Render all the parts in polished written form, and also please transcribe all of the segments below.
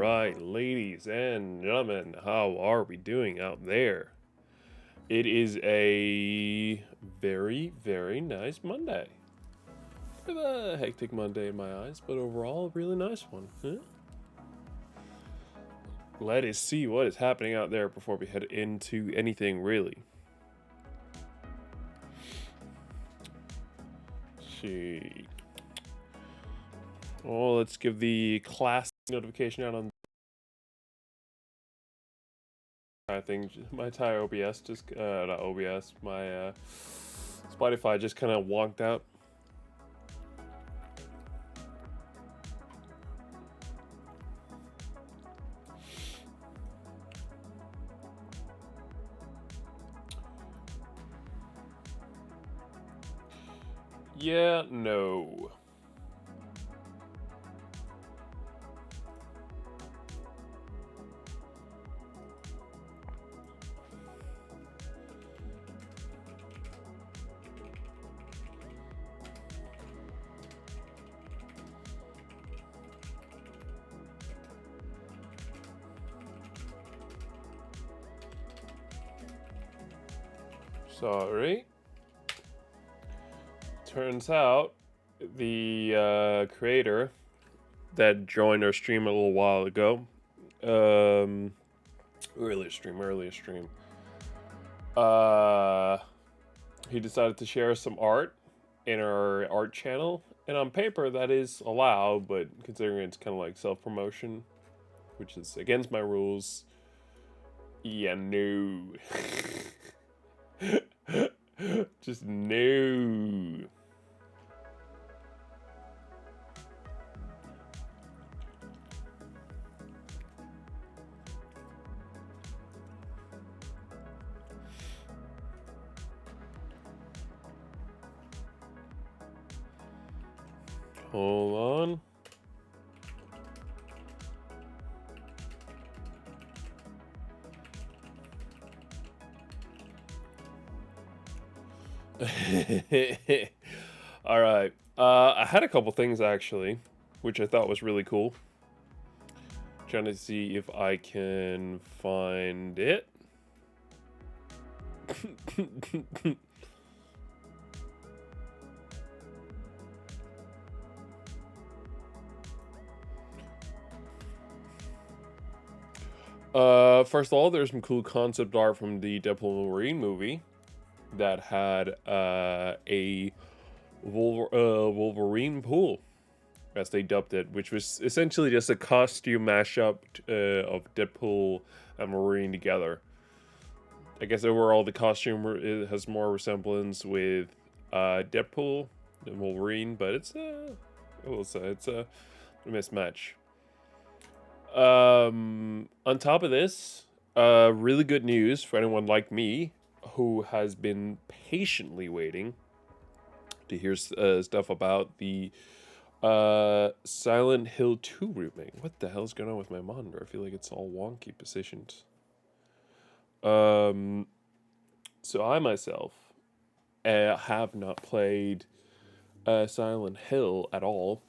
right, ladies and gentlemen, how are we doing out there? It is a very, very nice Monday. Bit of a hectic Monday in my eyes, but overall, a really nice one. Huh? Let us see what is happening out there before we head into anything really. Let's see. Oh, let's give the class notification out on. I think my entire OBS just, not OBS, my Spotify just kind of wonked out. Yeah, no. Sorry. Turns out the creator that joined our stream a little while ago, earlier stream, he decided to share some art in our art channel, and on paper that is allowed, but considering it's kind of like self-promotion, which is against my rules, yeah, no. Just no. Hold on. All right. I had a couple things actually, which I thought was really cool. Trying to see if I can find it. First of all, there's some cool concept art from the Deadpool and Wolverine movie that had a Wolverine pool, as they dubbed it, which was essentially just a costume mashup of Deadpool and Wolverine together. I guess overall the costume has more resemblance with Deadpool than Wolverine, but it's I will say it's a mismatch. On top of this, really good news for anyone like me who has been patiently waiting to hear stuff about the Silent Hill 2 remake. What the hell's going on with my monitor? I feel like it's all wonky positioned. So I myself have not played Silent Hill at all.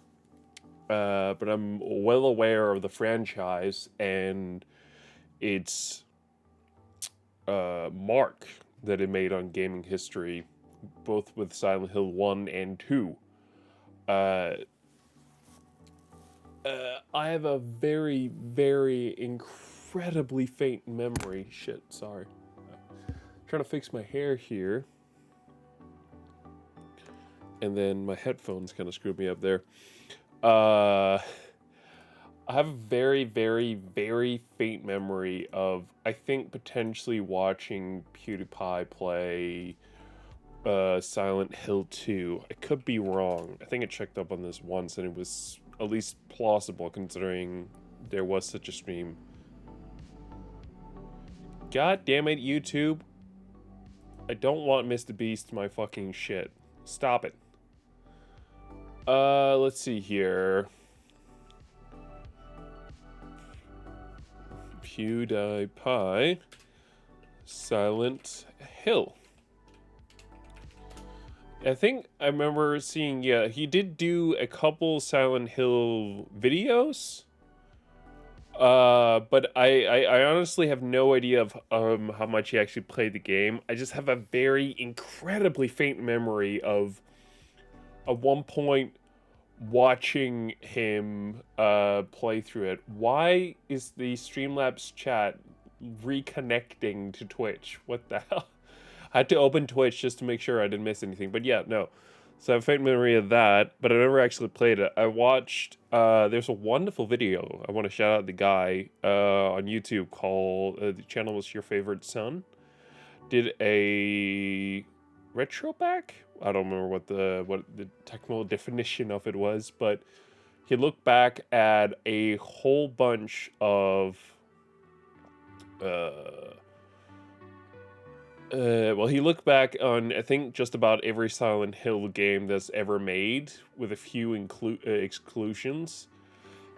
But I'm well aware of the franchise and its mark that it made on gaming history, both with Silent Hill 1 and 2. I have a very, very incredibly faint memory. Shit, sorry. Trying to fix my hair here. And then my headphones kind of screwed me up there. I have a very, very, very faint memory of, I think, potentially watching PewDiePie play Silent Hill 2. I could be wrong. I think I checked up on this once and it was at least plausible considering there was such a stream. God damn it, YouTube. I don't want Mr. Beast my fucking shit. Stop it. Let's see here. PewDiePie, Silent Hill. I think I remember seeing, yeah, he did do a couple Silent Hill videos. But I honestly have no idea of how much he actually played the game. I just have a very incredibly faint memory of at one point watching him play through it. Why is the Streamlabs chat reconnecting to Twitch? What the hell? I had to open Twitch just to make sure I didn't miss anything. But yeah, no. So I have a faint memory of that, but I never actually played it. I watched there's a wonderful video. I want to shout out the guy on YouTube called the channel was Your Favorite Son. Did a retro back. I don't remember what the technical definition of it was, but he looked back at a whole bunch of uh well, he looked back on I think just about every Silent Hill game that's ever made, with a few exclusions,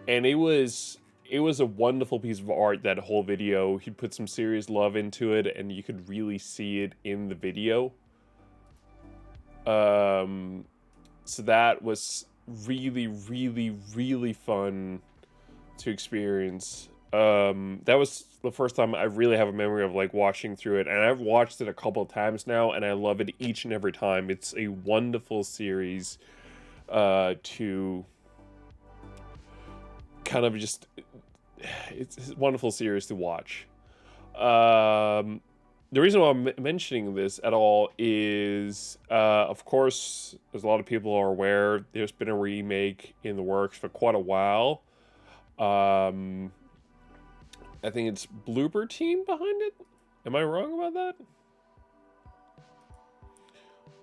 and it was a wonderful piece of art. That whole video, he put some serious love into it, and you could really see it in the video. Um, so that was really, really, really fun to experience. That was the first time I really have a memory of like watching through it, and I've watched it a couple of times now, and I love it each and every time. It's a wonderful series to kind of just it's a wonderful series to watch. The reason why I'm mentioning this at all is, of course, as a lot of people are aware, there's been a remake in the works for quite a while. Um, I think it's Bloober Team behind it. Am I wrong about that?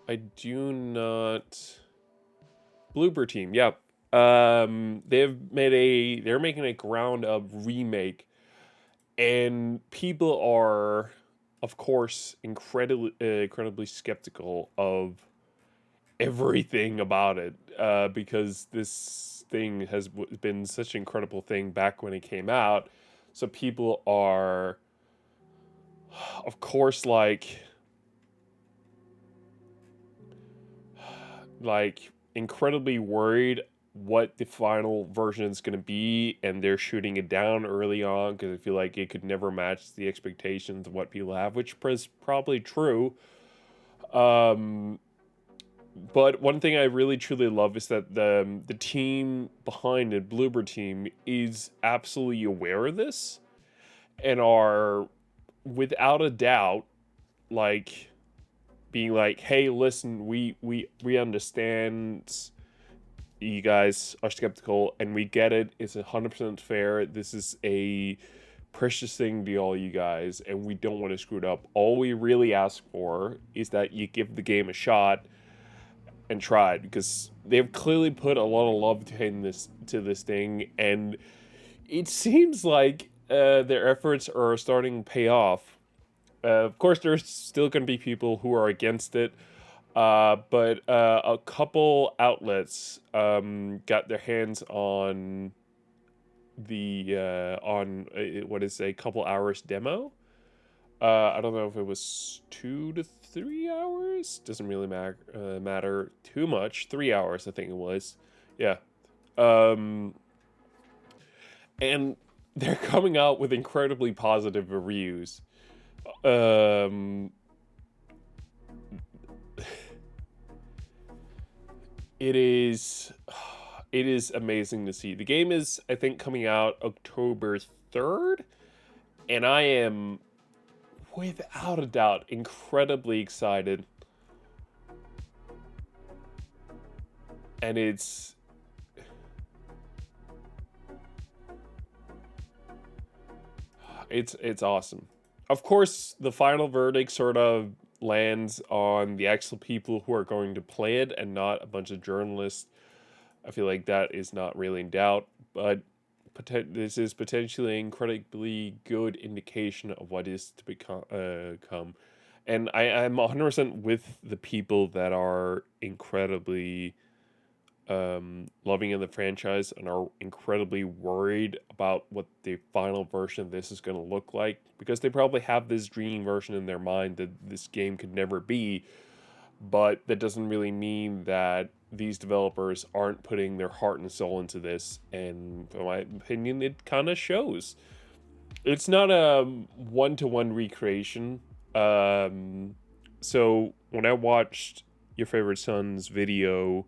I do not. Bloober Team, yep. They're making a ground up remake, and people are, of course, incredibly skeptical of everything about it, because this thing has been such an incredible thing back when it came out. So people are, of course, like incredibly worried what the final version is going to be, and they're shooting it down early on because I feel like it could never match the expectations of what people have, which is probably true. Um, but one thing I really truly love is that the team behind it, Bloober Team, is absolutely aware of this and are without a doubt like being like, "Hey, listen, we understand you guys are skeptical, and we get it. It's 100% fair. This is a precious thing to all you guys, and we don't want to screw it up. All we really ask for is that you give the game a shot and try it, because they've clearly put a lot of love to this thing, and it seems like their efforts are starting to pay off. Of course, there's still going to be people who are against it, but a couple outlets got their hands on the what is a couple hours demo. I don't know if it was 2 to 3 hours. Doesn't really matter too much. 3 hours, I think it was. Yeah. Um, and they're coming out with incredibly positive reviews. Um, it is it is amazing to see. The game is, I think, coming out October 3rd, and I am without a doubt incredibly excited. And it's awesome. Of course, the final verdict sort of lands on the actual people who are going to play it and not a bunch of journalists. I feel like that is not really in doubt, but this is potentially an incredibly good indication of what is to come. And I'm 100% with the people that are incredibly loving in the franchise and are incredibly worried about what the final version of this is going to look like, because they probably have this dream version in their mind that this game could never be, but that doesn't really mean that these developers aren't putting their heart and soul into this, and in my opinion, it kind of shows. It's not a one-to-one recreation. So when I watched your favorite son's video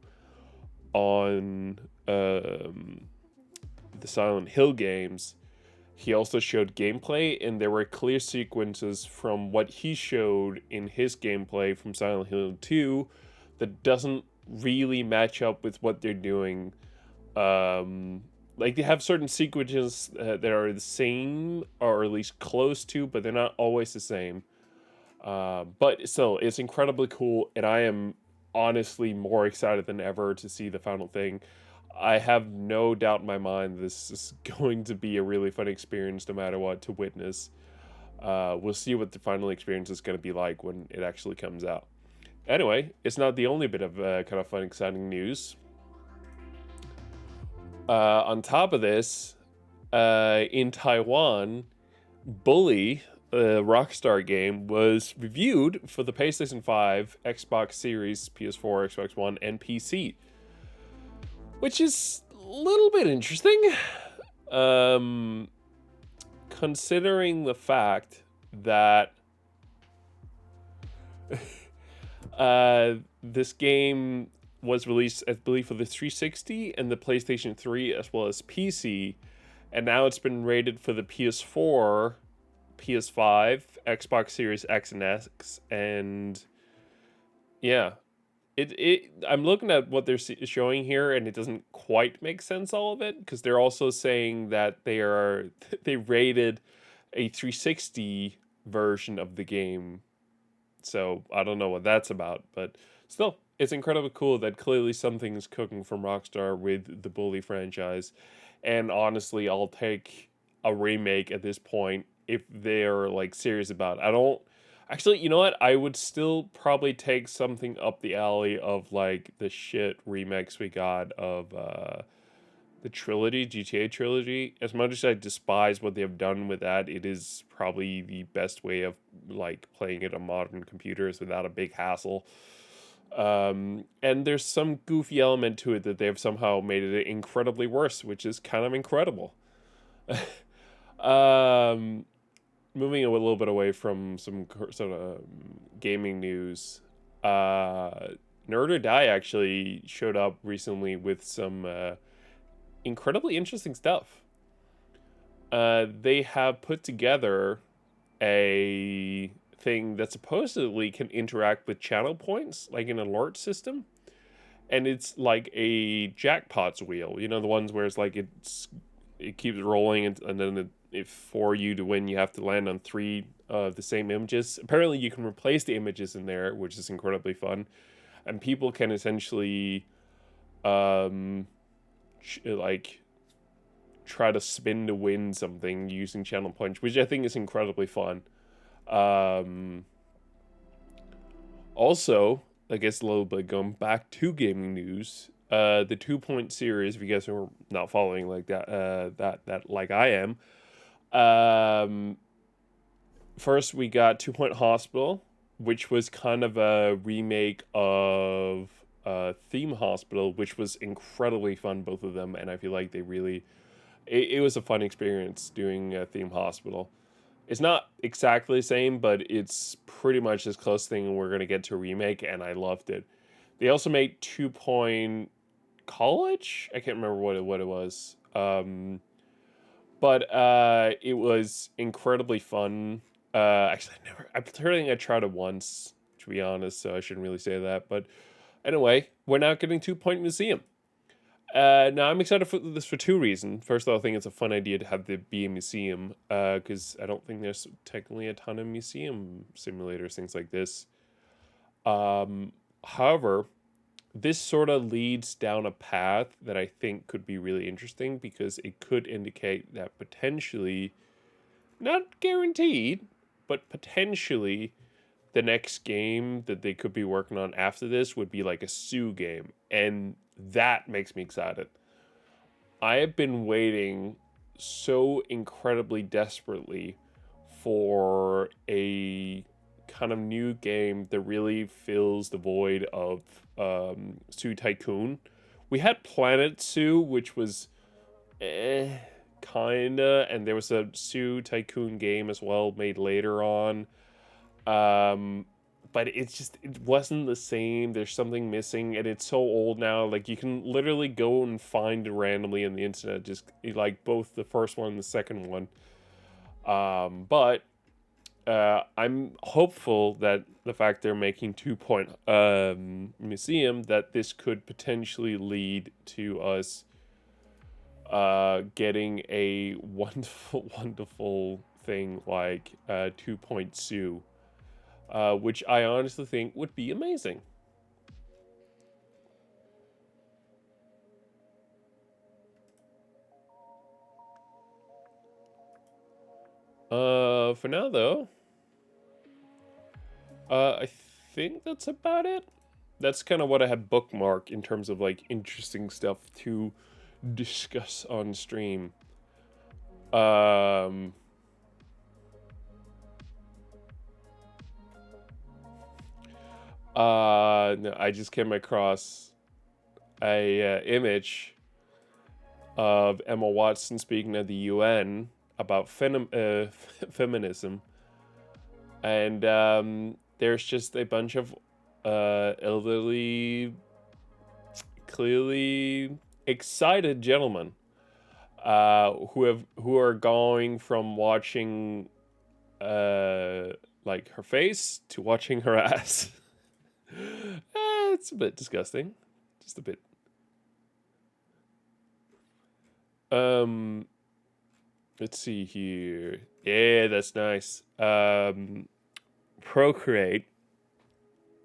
on the Silent Hill games, he also showed gameplay, and there were clear sequences from what he showed in his gameplay from Silent Hill 2 that doesn't really match up with what they're doing. Like, they have certain sequences that are the same, or at least close to, but they're not always the same. But still, it's incredibly cool, and I am honestly more excited than ever to see the final thing. I have no doubt in my mind this is going to be a really fun experience no matter what to witness. We'll see what the final experience is going to be like when it actually comes out. Anyway, it's not the only bit of kind of fun, exciting news. On top of this, in Taiwan, Bully, the Rockstar game, was reviewed for the PlayStation 5, Xbox Series, PS4, Xbox One, and PC. Which is a little bit interesting, considering the fact that this game was released, I believe, for the 360 and the PlayStation 3 as well as PC, and now it's been rated for the PS4, PS5, Xbox Series X and X, and yeah. I'm looking at what they're showing here, and it doesn't quite make sense, all of it, because they're also saying that they rated a 360 version of the game. So I don't know what that's about, but still, it's incredibly cool that clearly something's cooking from Rockstar with the Bully franchise. And honestly, I'll take a remake at this point if they're like serious about it. I don't actually, you know what? I would still probably take something up the alley of like the shit remakes we got of the trilogy, GTA trilogy. As much as I despise what they have done with that, it is probably the best way of like playing it on modern computers without a big hassle. And there's some goofy element to it that they've somehow made it incredibly worse, which is kind of incredible. um, Moving a little bit away from some sort of gaming news, Nerd or Die actually showed up recently with some incredibly interesting stuff. They have put together a thing that supposedly can interact with channel points, like an alert system. And it's like a jackpots wheel, you know, the ones where it's like it keeps rolling, and then if for you to win, you have to land on 3 of the same images. Apparently, you can replace the images in there, which is incredibly fun, and people can essentially, like try to spin to win something using channel points, which I think is incredibly fun. Also, I guess a little bit going back to gaming news, the 2 Point series, if you guys are not following like that, that like I am, first we got 2 Point Hospital, which was kind of a remake of Theme Hospital, which was incredibly fun, both of them, and I feel like they really, it was a fun experience doing Theme Hospital. It's not exactly the same, but it's pretty much as close thing we're gonna get to a remake, and I loved it. They also made 2 Point College. I can't remember what it was, but it was incredibly fun. Actually, I think I tried it once, to be honest, so I shouldn't really say that. But anyway, we're now getting 2 Point Museum. Now I'm excited for this for 2 reasons. First of all, I think it's a fun idea to have it be a museum, because I don't think there's technically a ton of museum simulators, things like this. However, this sort of leads down a path that I think could be really interesting, because it could indicate that potentially, not guaranteed, but potentially the next game that they could be working on after this would be like a Sue game, and that makes me excited. I have been waiting so incredibly desperately for a kind of new game that really fills the void of Zoo Tycoon. We had Planet Zoo, which was kinda, and there was a Zoo Tycoon game as well made later on. Um, but it wasn't the same. There's something missing, and it's so old now. Like you can literally go and find it randomly on the internet, just like both the first one and the second one. But I'm hopeful that the fact they're making Two Point Museum, that this could potentially lead to us getting a wonderful, wonderful thing like Two Point Zoo, which I honestly think would be amazing. For now though, I think that's about it. That's kind of what I have bookmarked in terms of like interesting stuff to discuss on stream. Um, no, I just came across a image of Emma Watson speaking at the UN about feminism, and there's just a bunch of elderly, clearly excited gentlemen who are going from watching like her face to watching her ass. It's a bit disgusting, just a bit. Um, let's see here. Yeah, that's nice. Procreate,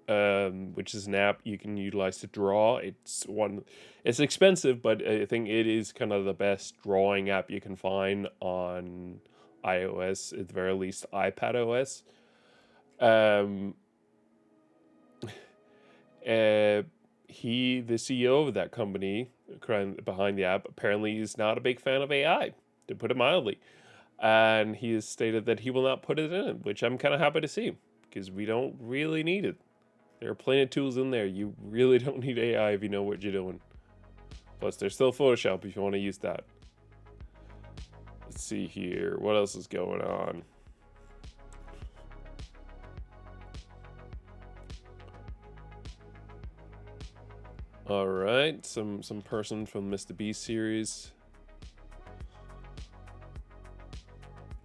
which is an app you can utilize to draw. It's expensive, but I think it is kind of the best drawing app you can find on iOS, at the very least iPad OS. Um, the CEO of that company behind the app, apparently is not a big fan of AI, to put it mildly. And he has stated that he will not put it in, which I'm kind of happy to see, because we don't really need it. There are plenty of tools in there. You really don't need AI if you know what you're doing. Plus, there's still Photoshop if you want to use that. Let's see here. What else is going on? All right, some person from Mr. Beast series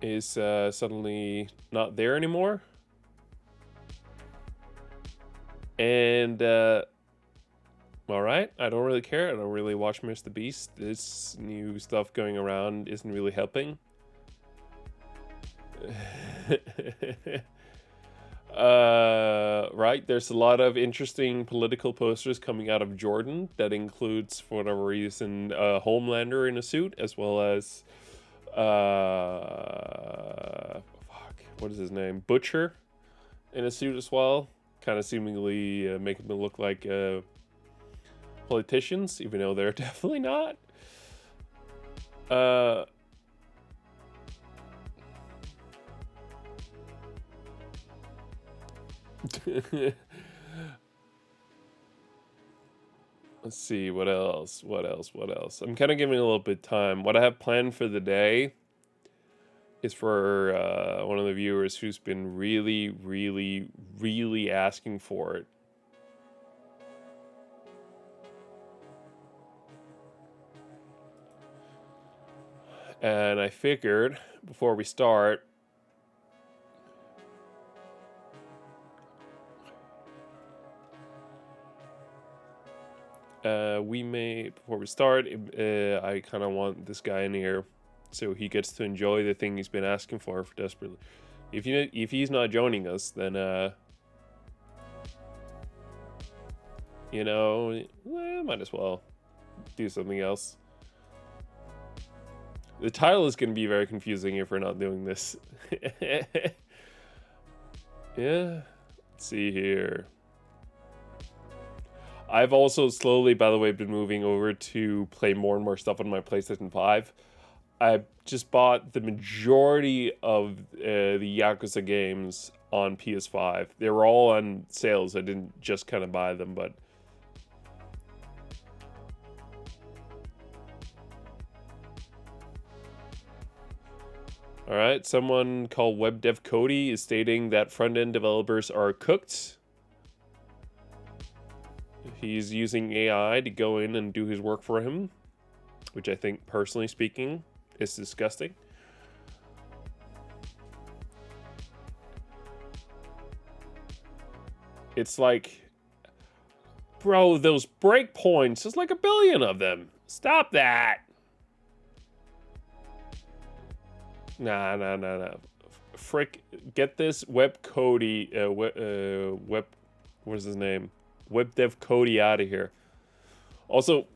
is suddenly not there anymore. And all right, I don't really care. I don't really watch Mr. Beast. This new stuff going around isn't really helping. Right, there's a lot of interesting political posters coming out of Jordan that includes, for whatever reason, Homelander in a suit, as well as what is his name? Butcher in a suit as well, kind of seemingly making them look like politicians, even though they're definitely not. Let's see, what else? I'm kind of giving a little bit of time. What I have planned for the day is for one of the viewers who's been really, really, really asking for it. And I figured before we start, before we start, I kind of want this guy in here so he gets to enjoy the thing he's been asking for desperately. If he's not joining us, then might as well do something else. The title is going to be very confusing if we're not doing this. Yeah, let's see here. I've also slowly, by the way, been moving over to play more and more stuff on my PlayStation 5. I just bought the majority of the Yakuza games on PS5. They were all on sales. I didn't just kind of buy them, but All right, someone called WebDev Cody is stating that front-end developers are cooked. He's using AI to go in and do his work for him, which I think, personally speaking, is disgusting. It's like, bro, those breakpoints, there's like a billion of them. Stop that. Nah. Frick, get this Web Cody, what is his name? WebDev Cody out of here. Also,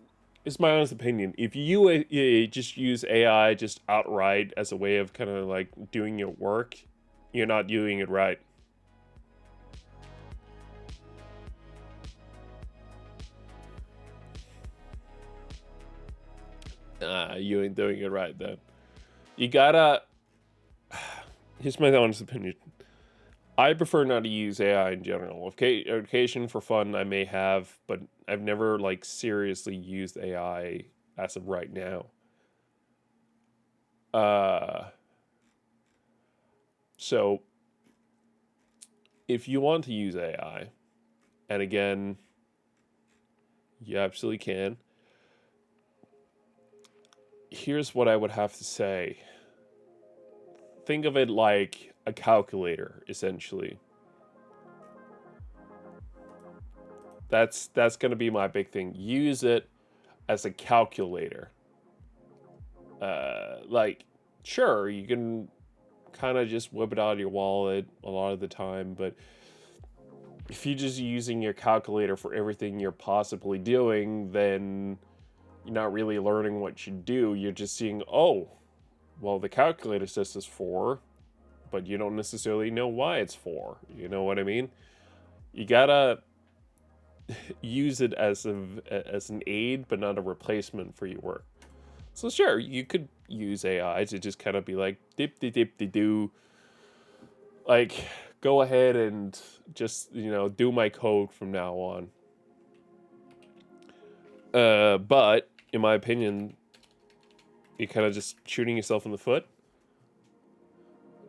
it's my honest opinion. If you just use AI just outright as a way of kind of like doing your work, you're not doing it right. You ain't doing it right then. You gotta. Here's my honest opinion. I prefer not to use AI in general. Occasion for fun I may have, but I've never like seriously used AI as of right now. So if you want to use AI, and again, you absolutely can. Here's what I would have to say. Think of it like a calculator, essentially. That's going to be my big thing. Use it as a calculator. Like, sure, you can kind of just whip it out of your wallet a lot of the time, but if you're just using your calculator for everything you're possibly doing, then you're not really learning what you do. You're just seeing, oh, well, the calculator says it's 4, but you don't necessarily know why it's 4. You know what I mean? You gotta use it as an aid, but not a replacement for your work. So sure, you could use AI to just kind of be like dip-de-dip-de-do, like go ahead and just do my code from now on. But in my opinion, you're kind of just shooting yourself in the foot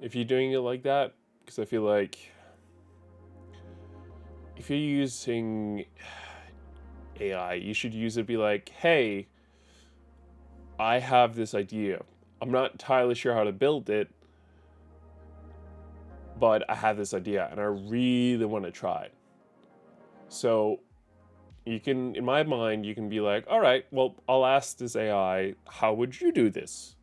if you're doing it like that, because I feel like if you're using AI, you should use it to be like, hey, I have this idea. I'm not entirely sure how to build it, but I have this idea and I really want to try it. So you can, in my mind, you can be like, all right, well, I'll ask this AI, how would you do this?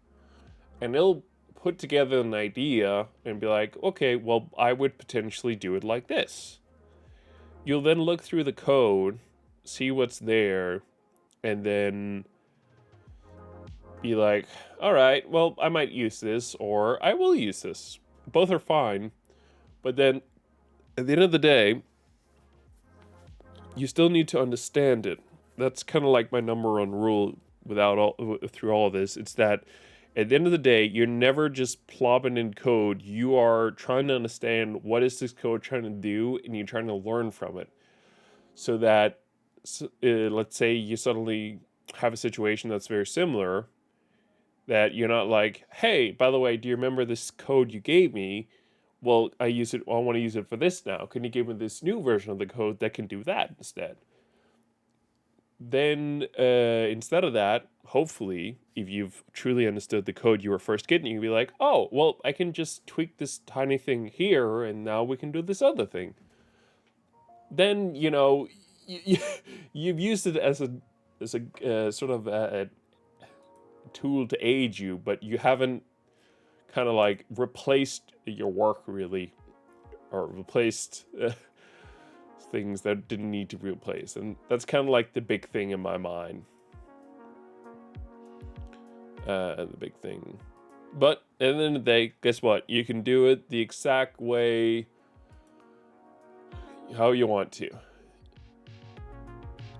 And it'll put together an idea and be like, okay, well, I would potentially do it like this. You'll then look through the code, see what's there, and then be like, all right, well, I might use this, or I will use this. Both are fine. But then at the end of the day, you still need to understand it. That's kind of like my number one rule through all of this. It's that at the end of the day, you're never just plopping in code. You are trying to understand what is this code trying to do, and you're trying to learn from it. So that, let's say you suddenly have a situation that's very similar, that you're not like, hey, by the way, do you remember this code you gave me? Well, I want to use it for this now. Can you give me this new version of the code that can do that instead? Then instead of that, hopefully, if you've truly understood the code you were first getting, you can be like, oh, well, I can just tweak this tiny thing here, and now we can do this other thing. Then, you've used it as a sort of a tool to aid you, but you haven't kind of like replaced your work really, or replaced things that didn't need to be replaced. And that's kind of like the big thing in my mind. The big thing. But at the end of the day, guess what? You can do it the exact way how you want to.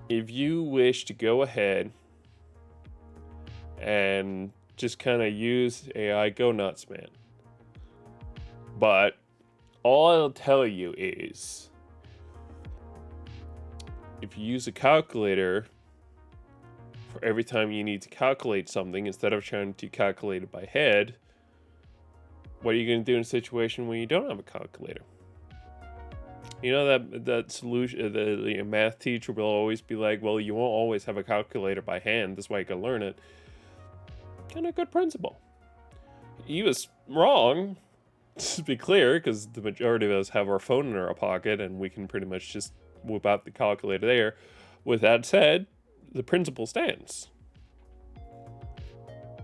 If you wish to go ahead and just kind of use AI, go nuts, man. But all I'll tell you is, if you use a calculator for every time you need to calculate something instead of trying to calculate it by head, What are you going to do in a situation when you don't have a calculator? You know that solution, the math teacher will always be like, well, you won't always have a calculator by hand. That's why you can learn it. Kind of good principle. He was wrong, to be clear, because the majority of us have our phone in our pocket and we can pretty much just whip out the calculator there. With that said, the principle stands.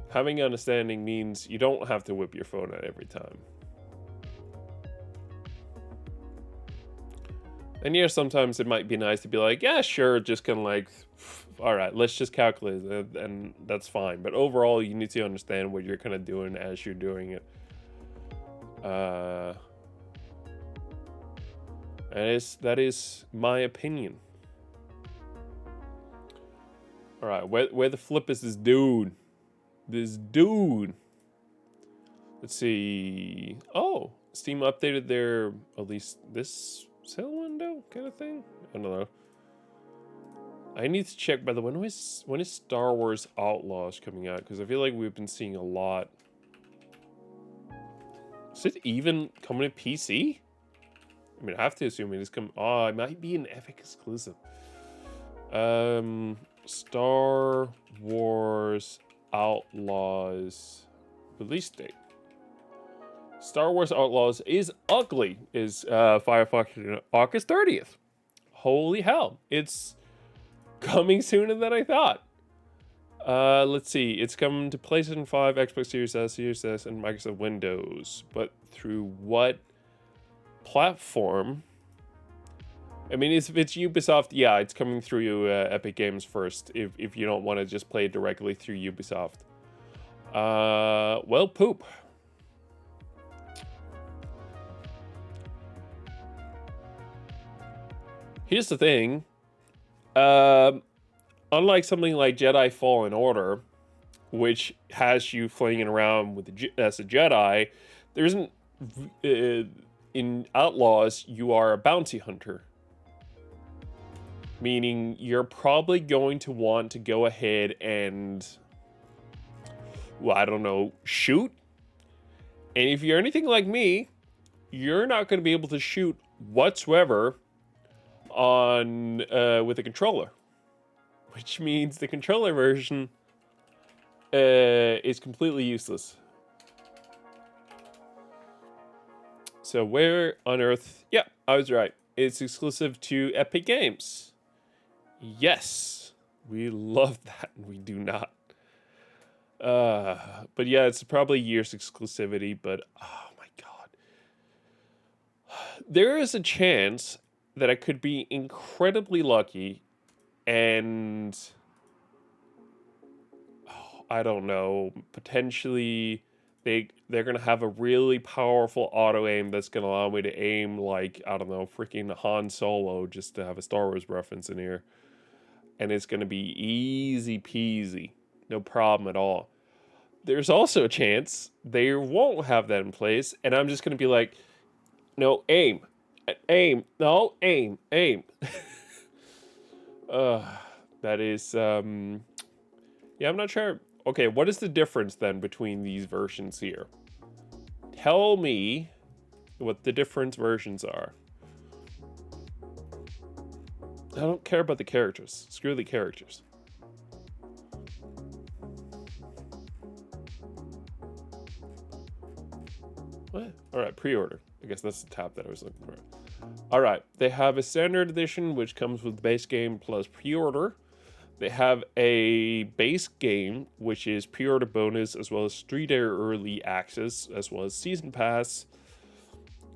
Having understanding means you don't have to whip your phone out every time. And yeah, sometimes it might be nice to be like, yeah, sure, just kind of like, all right, let's just calculate it, and that's fine. But overall, you need to understand what you're kind of doing as you're doing it. That is my opinion. All right, where the flip is this dude? This dude. Let's see. Oh, Steam updated their, at least this sale window kind of thing. I don't know. I need to check, by the way, when is Star Wars Outlaws coming out? Because I feel like we've been seeing a lot. Is it even coming to PC? I mean, I have to assume it is coming. Oh, it might be an Epic exclusive. Star Wars Outlaws release date. Star Wars Outlaws is ugly. Is Firefox August 30th. Holy hell! It's coming sooner than I thought. Let's see. It's coming to PlayStation 5, Xbox Series S, and Microsoft Windows. But through what platform? I mean, if it's Ubisoft, yeah, it's coming through Epic Games first. If you don't want to just play it directly through Ubisoft. Well, poop. Here's the thing. Unlike something like Jedi Fallen Order, which has you flinging around with as a Jedi, there isn't. In Outlaws, you are a bounty hunter. Meaning you're probably going to want to go ahead and, well, I don't know, shoot. And if you're anything like me, you're not going to be able to shoot whatsoever on with a controller, which means the controller version is completely useless. So where on earth? Yeah, I was right. It's exclusive to Epic Games. Yes, we love that, and we do not. But yeah, it's probably years exclusivity, but oh my god. There is a chance that I could be incredibly lucky and I don't know, potentially they're gonna have a really powerful auto aim that's gonna allow me to aim like, I don't know, freaking Han Solo, just to have a Star Wars reference in here. And it's gonna be easy peasy, no problem at all. There's also a chance they won't have that in place, and I'm just gonna be like, no, aim, no, aim. That is, yeah, I'm not sure. Okay, what is the difference then between these versions here? Tell me what the different versions are. I don't care about the characters. Screw the characters. What? Alright, pre-order. I guess that's the tab that I was looking for. Alright, they have a standard edition, which comes with base game plus pre-order. They have a base game, which is pre-order bonus, as well as 3-day early access, as well as season pass.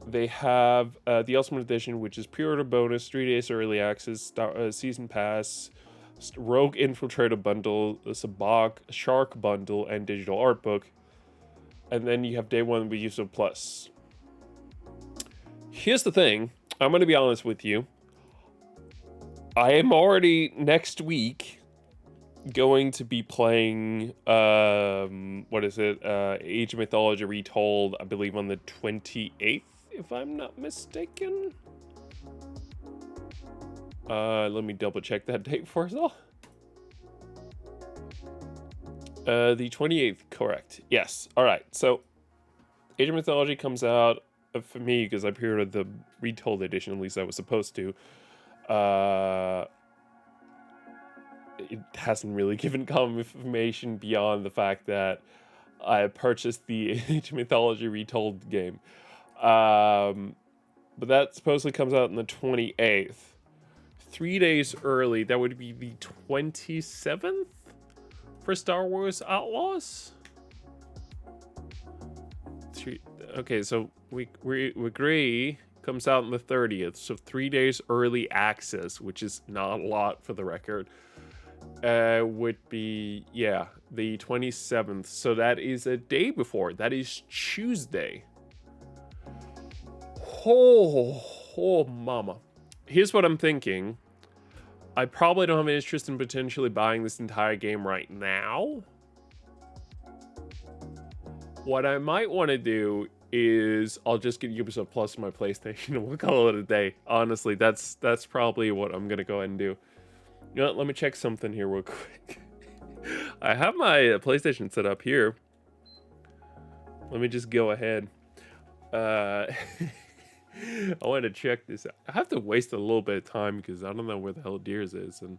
They have the Ultimate Edition, which is pre-order bonus, 3 days early access, season pass, Rogue Infiltrator bundle, a Sabak Shark bundle, and digital art book. And then you have day one with Ubisoft Plus. Here's the thing. I'm going to be honest with you. I am already next week going to be playing, what is it? Age of Mythology Retold, I believe on the 28th, if I'm not mistaken. Let me double check that date for us all. The 28th, correct. Yes. All right. So Age of Mythology comes out for me because I pre-ordered the retold edition. At least I was supposed to. It hasn't really given confirmation beyond the fact that I purchased the Age of Mythology retold game. But that supposedly comes out on the 28th. 3 days early, that would be the 27th for Star Wars Outlaws? Okay, so we agree comes out on the 30th, so 3 days early access, which is not a lot for the record. Would be, yeah, the 27th. So that is a day before. That is Tuesday. Oh, mama. Here's what I'm thinking. I probably don't have an interest in potentially buying this entire game right now. What I might want to do is I'll just get Ubisoft Plus on my PlayStation and we'll call it a day. Honestly, that's probably what I'm gonna go ahead and do. You know what, let me check something here real quick. I have my PlayStation set up here. Let me just go ahead. I wanted to check this out. I have to waste a little bit of time because I don't know where the hell Deers is. And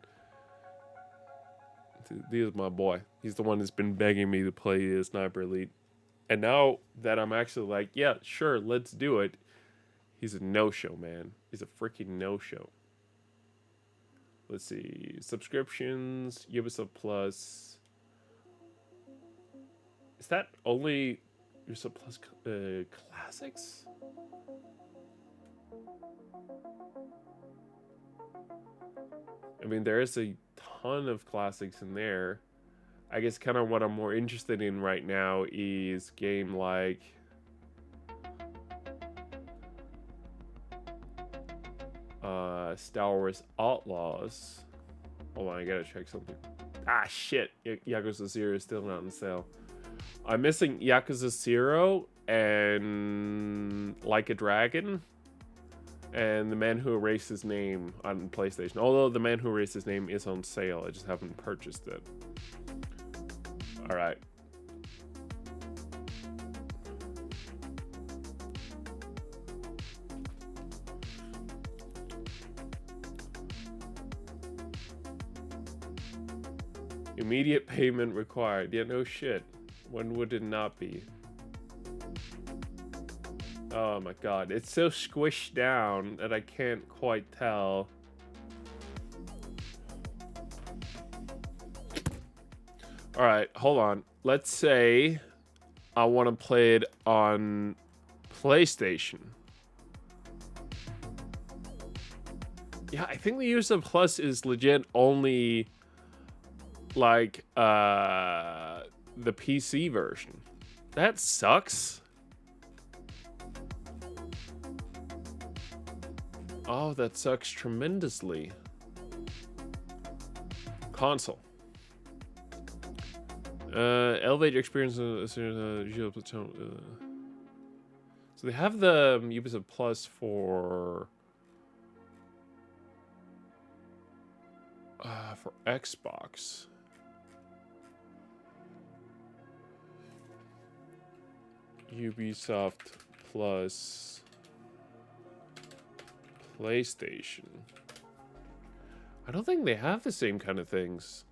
Deers is my boy. He's the one that's been begging me to play Sniper Elite. And now that I'm actually like, yeah, sure, let's do it. He's a no-show, man. He's a freaking no-show. Let's see. Subscriptions, Ubisoft Plus. Is that only Ubisoft Plus Classics? I mean, there is a ton of classics in there. I guess kind of what I'm more interested in right now is game like Star Wars Outlaws. Hold on, I gotta check something. Ah, shit. Yakuza 0 is still not on sale. I'm missing Yakuza 0 and Like a Dragon and The Man Who Erased His Name on PlayStation. Although The Man Who Erased His Name is on sale, I just haven't purchased it. All right. Immediate payment required. Yeah, no shit. When would it not be? Oh my god, it's so squished down that I can't quite tell. Alright, hold on. Let's say I want to play it on PlayStation. Yeah, I think the Ubisoft Plus is legit only like the PC version. That sucks. Oh, that sucks tremendously. Console. Elevate your experience. So they have the Ubisoft Plus for Xbox. Ubisoft Plus PlayStation. I don't think they have the same kind of things.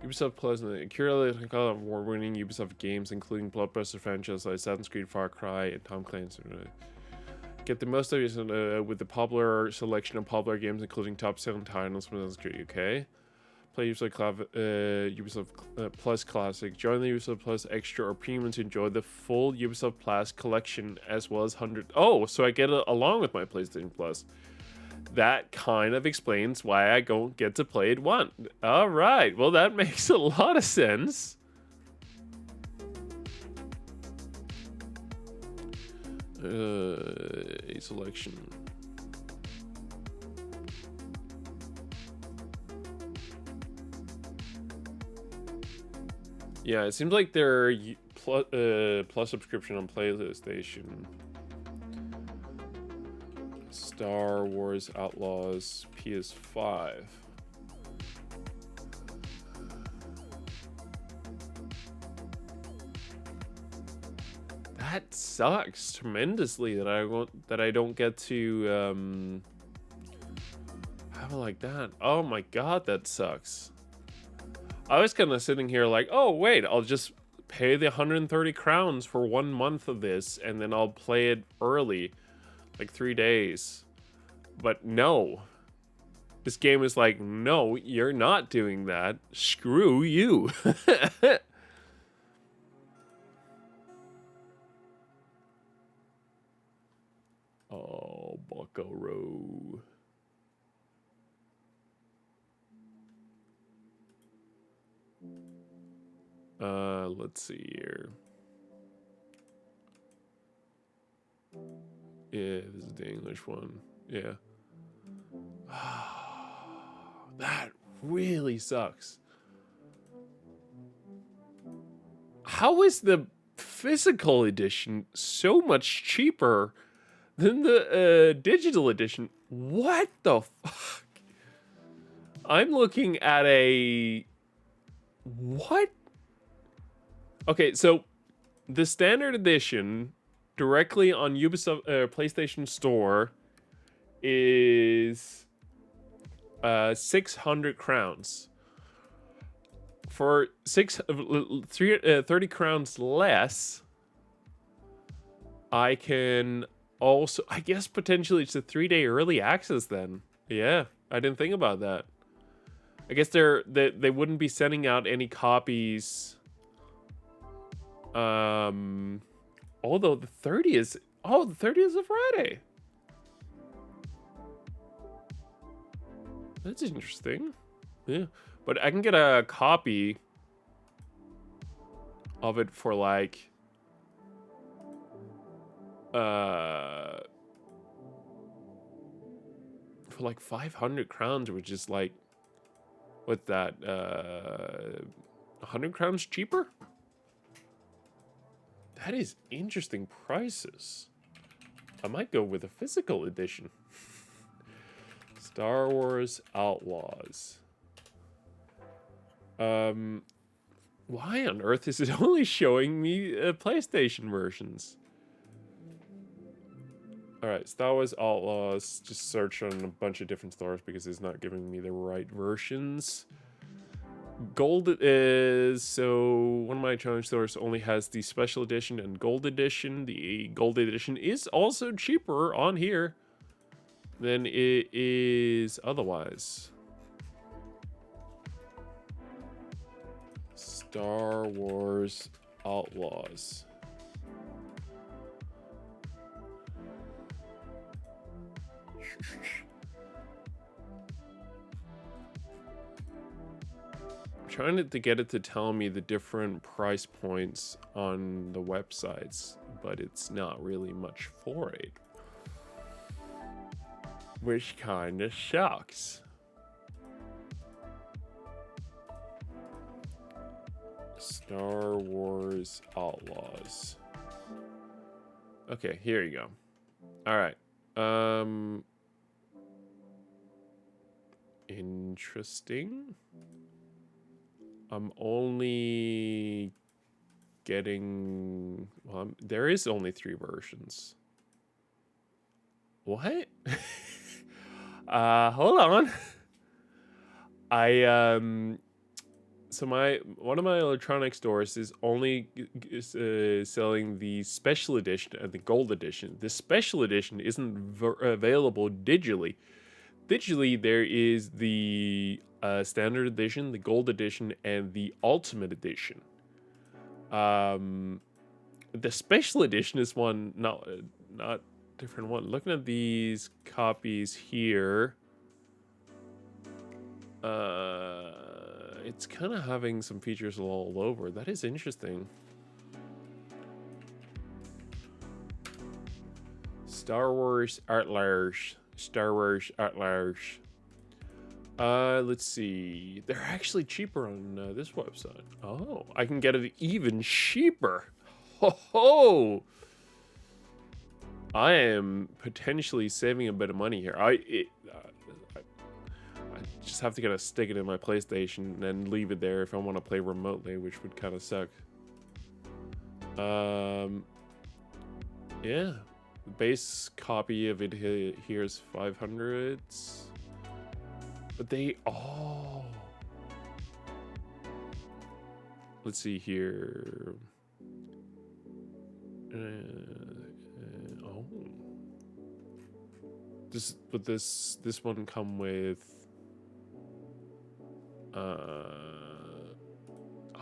Ubisoft Plus and curated award-winning Ubisoft games, including blockbuster franchises like Assassin's Creed, Far Cry, and Tom Clancy. Get the most of it with the popular selection of popular games, including top-selling titles from Assassin's Creed. Okay. Play Ubisoft Plus Classic. Join the Ubisoft Plus Extra or Premium to enjoy the full Ubisoft Plus collection as well as 100. Oh, so I get it along with my PlayStation Plus. That kind of explains why I don't get to play it once. All right. Well, that makes a lot of sense. A selection. Yeah, it seems like their plus subscription on PlayStation. Star Wars Outlaws PS5. That sucks tremendously that I don't get to have it like that. Oh my god, that sucks. I was kind of sitting here like, oh wait, I'll just pay the 130 crowns for 1 month of this, and then I'll play it early, like 3 days. But no. This game is like, no, you're not doing that. Screw you. Oh, Buckaroo. Let's see here. Yeah, this is the English one. Yeah. That really sucks. How is the physical edition so much cheaper than the digital edition? What the fuck? I'm looking at a... What? Okay, so the standard edition directly on Ubisoft PlayStation Store is 600 crowns. For 30 crowns less, I can also, I guess potentially it's a 3-day early access then. Yeah, I didn't think about that. I guess they wouldn't be sending out any copies. Although the 30th is, oh, the 30th is a Friday. That's interesting. Yeah, but I can get a copy of it for like for like 500 crowns, which is like, what's that, 100 crowns cheaper? That is interesting prices. I might go with a physical edition. Star Wars Outlaws. Why on earth is it only showing me PlayStation versions? Alright, Star Wars Outlaws. Just search on a bunch of different stores because it's not giving me the right versions. Gold is, so one of my challenge stores only has the special edition and gold edition. The gold edition is also cheaper on here than it is otherwise. Star Wars Outlaws. Trying to get it to tell me the different price points on the websites, but it's not really much for it, which kind of sucks. Star Wars Outlaws. Okay, here you go. All right. Interesting. I'm only getting, well, there is only 3 versions. What? Hold on. So one of my electronic stores is only selling the special edition and the gold edition. The special edition isn't available digitally. Digitally, there is the standard edition, the gold edition, and the ultimate edition. The special edition is one, not different one. Looking at these copies here, it's kind of having some features all over. That is interesting. Star Wars Outlaws. Star Wars Outlaws. Let's see. They're actually cheaper on this website. Oh, I can get it even cheaper. Ho ho! I am potentially saving a bit of money here. I just have to kind of stick it in my PlayStation and leave it there if I want to play remotely, which would kind of suck. Yeah. The base copy of it here is 500. But they... Oh. Let's see here. Oh. But this one come with...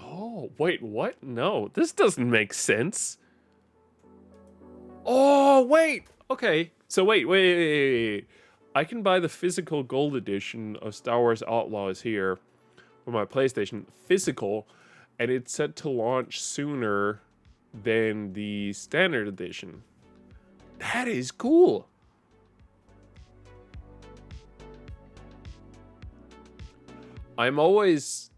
Oh, wait, what? No, this doesn't make sense. Oh, wait. Okay. So wait. I can buy the physical gold edition of Star Wars Outlaws here for my PlayStation. Physical, and it's set to launch sooner than the standard edition. That is cool. I'm always...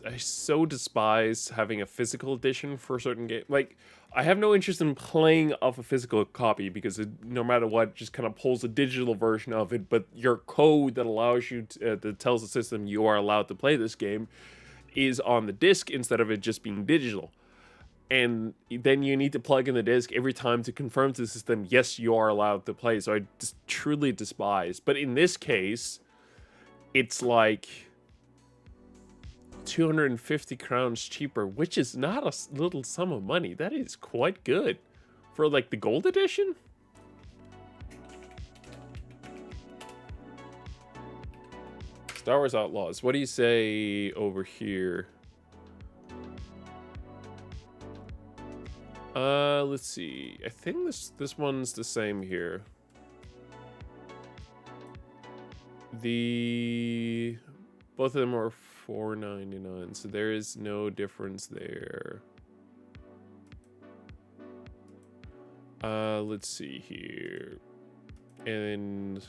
I so despise having a physical edition for a certain game. Like, I have no interest in playing off a physical copy because it, no matter what, just kind of pulls a digital version of it. But your code that allows you to, that tells the system you are allowed to play this game is on the disc instead of it just being digital. And then you need to plug in the disc every time to confirm to the system, yes, you are allowed to play. So I just truly despise. But in this case, it's like 250 crowns cheaper, which is not a little sum of money. That is quite good for like the gold edition. Star Wars Outlaws. What do you say over here? Let's see. I think this one's the same here. Both of them are $4.99, so there is no difference there. Let's see here. And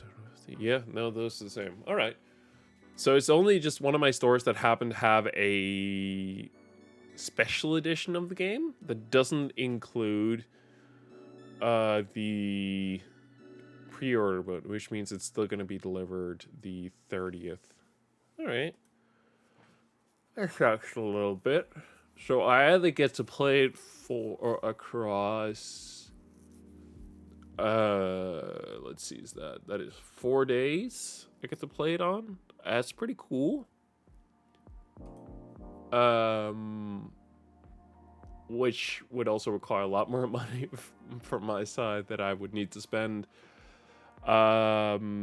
yeah, no, those are the same. All right. So it's only just one of my stores that happen to have a special edition of the game that doesn't include the pre-order mode, which means it's still going to be delivered the 30th. All right. That sucks a little bit. So I either get to play it across... let's see, that is 4 days I get to play it on. That's pretty cool. Which would also require a lot more money from my side that I would need to spend. But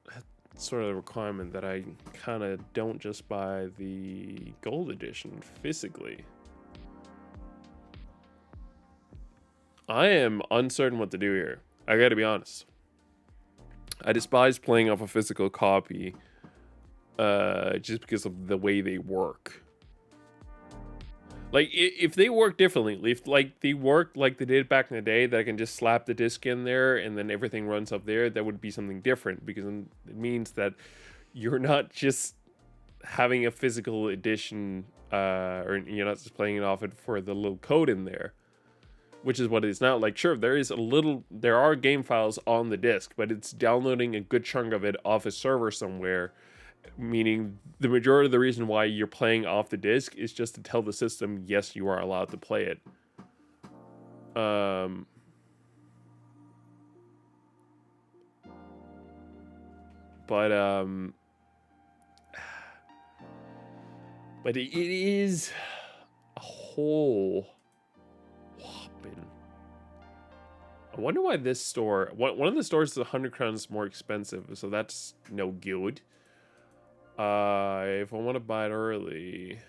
that's sort of the requirement that I kind of don't just buy the gold edition physically. I am uncertain what to do here. I gotta be honest. I despise playing off a physical copy just because of the way they work. Like, if they work differently, if like they work like they did back in the day, that I can just slap the disc in there and then everything runs up there, that would be something different, because it means that you're not just having a physical edition, or you're not just playing it off it for the little code in there, which is what it is now. Like, sure, there are game files on the disc, but it's downloading a good chunk of it off a server somewhere, meaning the majority of the reason why you're playing off the disc is just to tell the system, yes, you are allowed to play it. But it is a whole whopping... I wonder why this store... One of the stores is 100 crowns more expensive, so that's no good. If I want to buy it early...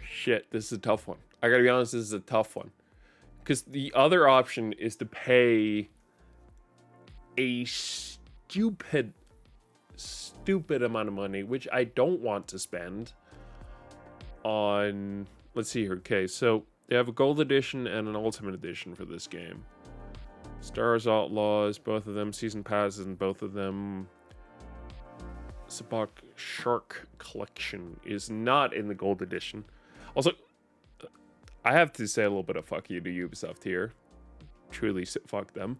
Shit, this is a tough one. I gotta be honest, this is a tough one. Because the other option is to pay a stupid amount of money, which I don't want to spend on... Let's see here. Okay, so they have a gold edition and an ultimate edition for this game. Star Wars Outlaws, both of them season passes, and both of them... Sabacc Shark Collection is not in the gold edition. Also, I have to say a little bit of fuck you to Ubisoft here. Truly fuck them.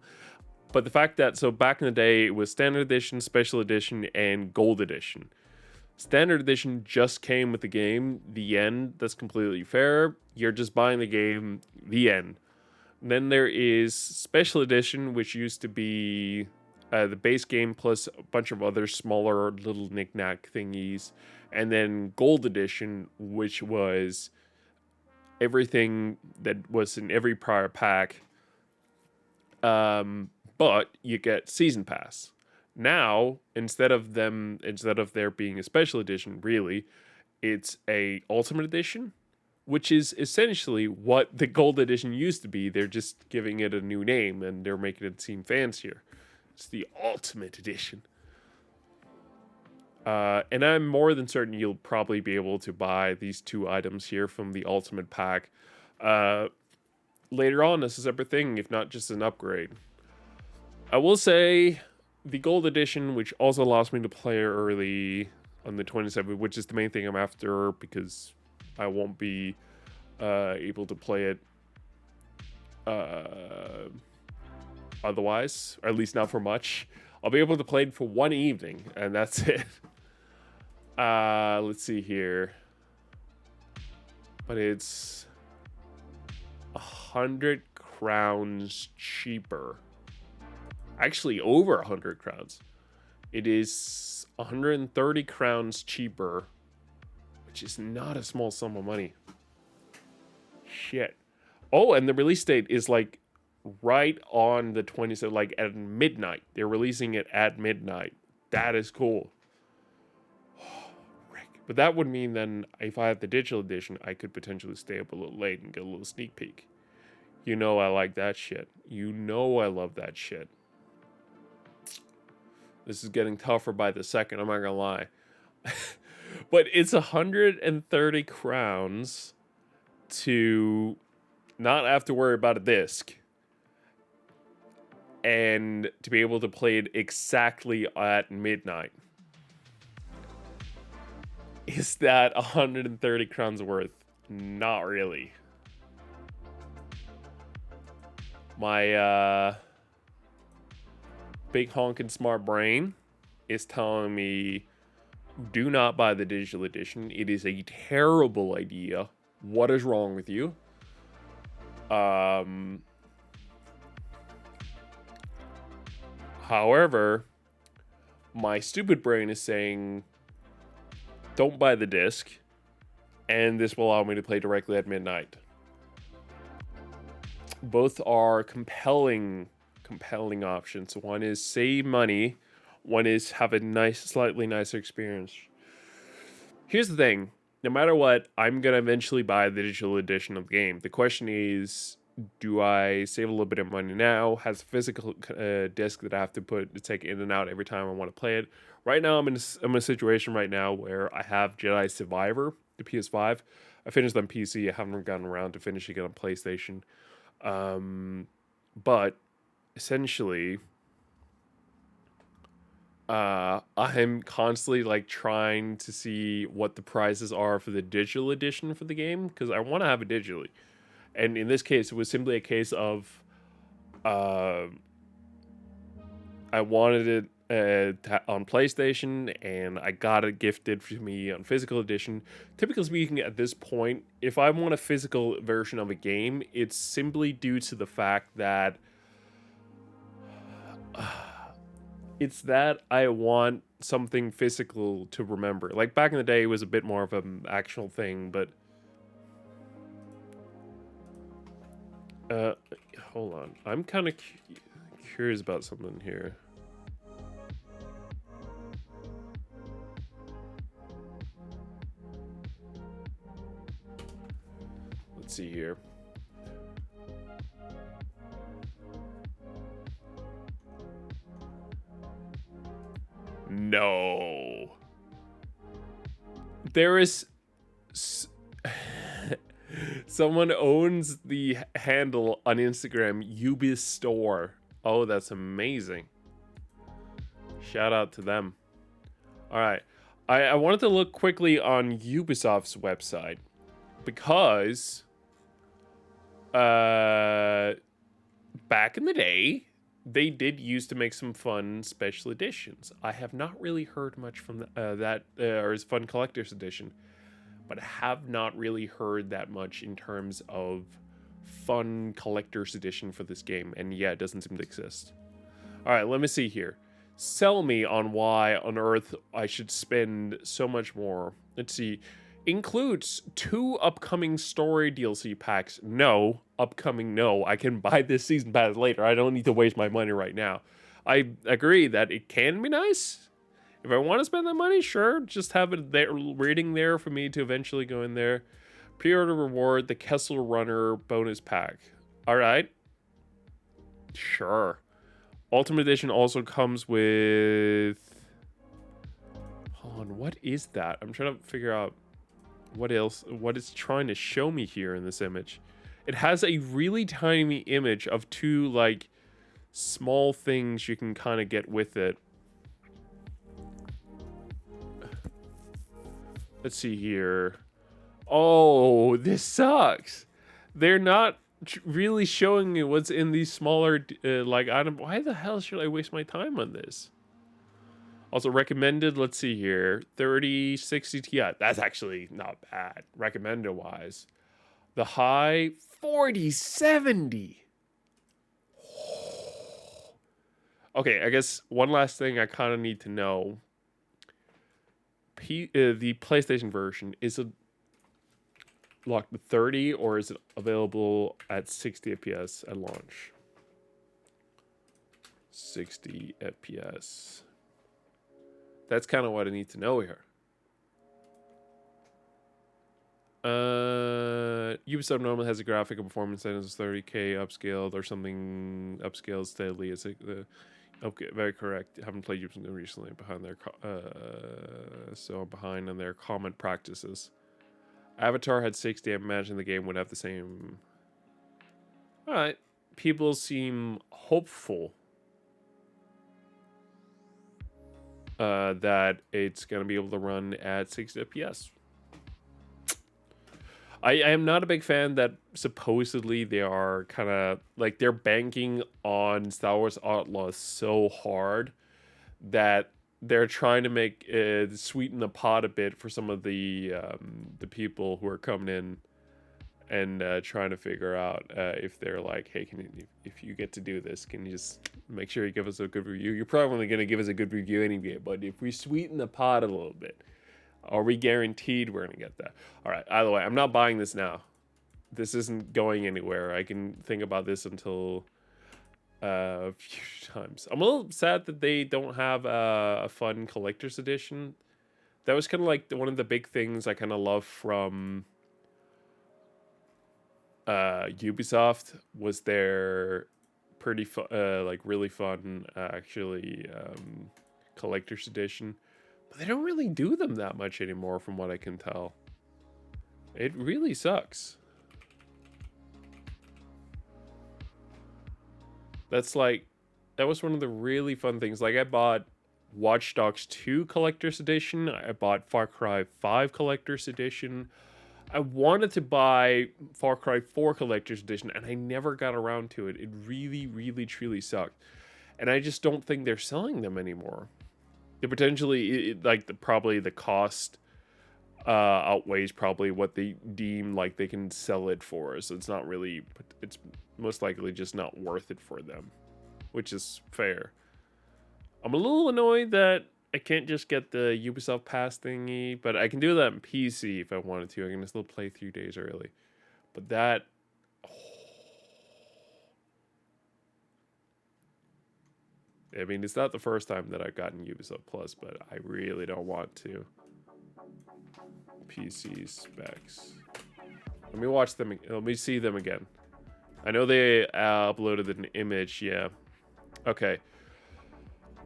But the fact that, so back in the day, it was Standard Edition, Special Edition, and Gold Edition. Standard Edition just came with the game, the end. That's completely fair. You're just buying the game, the end. Then there is Special Edition, which used to be the base game plus a bunch of other smaller little knick-knack thingies. And then Gold Edition, which was everything that was in every prior pack. But you get Season Pass. Now, instead of there being a special edition, really, it's a Ultimate Edition, which is essentially what the Gold Edition used to be. They're just giving it a new name and they're making it seem fancier. It's the Ultimate Edition. And I'm more than certain you'll probably be able to buy these two items here from the Ultimate Pack later on as a separate thing, if not just an upgrade. I will say the Gold Edition, which also allows me to play early on the 27th, which is the main thing I'm after because I won't be able to play it otherwise, or at least not for much. I'll be able to play it for one evening, and that's it. Let's see here. But it's 100 crowns cheaper. Actually, over 100 crowns. It is 130 crowns cheaper, which is not a small sum of money. Shit. Oh, and the release date is like right on the 27th, like at midnight. They're releasing it at midnight. That is cool. But that would mean then if I had the digital edition, I could potentially stay up a little late and get a little sneak peek. You know I like that shit. You know I love that shit. This is getting tougher by the second, I'm not gonna lie. But it's 130 crowns to not have to worry about a disc. And to be able to play it exactly at midnight. Is that 130 crowns worth? Not really. My big honkin' smart brain is telling me do not buy the digital edition. It is a terrible idea. What is wrong with you? However, my stupid brain is saying don't buy the disc, and this will allow me to play directly at midnight. Both are compelling options. One is save money, one is have a nice, slightly nicer experience. Here's the thing, no matter what, I'm gonna eventually buy the digital edition of the game. The question is, do I save a little bit of money now? Has a physical disc that I have to take in and out every time I want to play it. Right now, I'm in a situation right now where I have Jedi Survivor, the PS5. I finished on PC. I haven't gotten around to finishing it on PlayStation. But essentially, I'm constantly like trying to see what the prices are for the digital edition for the game because I want to have it digitally. And in this case, it was simply a case of I wanted it on PlayStation, and I got it gifted for me on physical edition. Typically speaking, at this point, if I want a physical version of a game, it's simply due to the fact that it's that I want something physical to remember. Like back in the day, it was a bit more of an actual thing, but hold on. I'm kind of curious about something here. Let's see here. No. There is... Someone owns the handle on Instagram, Ubistore. Oh, that's amazing. Shout out to them. Alright. I wanted to look quickly on Ubisoft's website. Because Back in the day, they did used to make some fun special editions. I have not really heard much from that, or as fun collector's edition, but I have not really heard that much in terms of fun collector's edition for this game. And yeah, it doesn't seem to exist. All right, let me see here. Sell me on why on earth I should spend so much more. Let's see. Includes 2 upcoming story DLC packs. No. Upcoming, no. I can buy this season pass later. I don't need to waste my money right now. I agree that it can be nice. If I want to spend that money, sure. Just have it there, waiting there for me to eventually go in there. Pre-order reward, the Kessel Runner bonus pack. All right. Sure. Ultimate Edition also comes with... Hold on, what is that? I'm trying to figure out what it's trying to show me here in this image. It has a really tiny image of 2, like, small things you can kind of get with it. Let's see here. Oh, this sucks. They're not really showing me what's in these smaller like item. Why the hell should I waste my time on this? Also recommended, let's see here, 3060 Ti. That's actually not bad recommended wise. The high 4070. Okay, I guess one last thing I kind of need to know. The PlayStation version, is it locked to 30 or is it available at 60 FPS at launch? 60 FPS. That's kind of what I need to know here. Ubisoft normally has a graphical performance that is 30K upscaled or something upscaled steadily. It's like okay, very correct. I haven't played Ubisoft recently. Behind their so I'm behind on their comment practices. Avatar had 60. I imagine the game would have the same. All right, people seem hopeful that it's gonna be able to run at 60 FPS. I am not a big fan that supposedly they are kind of like they're banking on Star Wars Outlaws so hard that they're trying to make sweeten the pot a bit for some of the people who are coming in and trying to figure out if they're like, hey, if you get to do this, can you just make sure you give us a good review? You're probably going to give us a good review anyway, but if we sweeten the pot a little bit, are we guaranteed we're going to get that? All right, either way, I'm not buying this now. This isn't going anywhere. I can think about this until a few times. I'm a little sad that they don't have a fun collector's edition. That was kind of like one of the big things I kind of love from Ubisoft was their pretty like really fun actually collector's edition. But they don't really do them that much anymore from what I can tell. It really sucks. That's like, that was one of the really fun things. Like I bought Watch Dogs 2 Collector's Edition. I bought Far Cry 5 Collector's Edition. I wanted to buy Far Cry 4 Collector's Edition and I never got around to it. It really, really, truly sucked. And I just don't think they're selling them anymore. They potentially, probably the cost outweighs probably what they deem like they can sell it for. So it's not really, it's most likely just not worth it for them, which is fair. I'm a little annoyed that I can't just get the Ubisoft Pass thingy, but I can do that on PC if I wanted to. I can still play 3 days early. But that... I mean, it's not the first time that I've gotten Ubisoft Plus, but I really don't want to. PC specs. Let me watch them. Let me see them again. I know they uploaded an image. Yeah. Okay.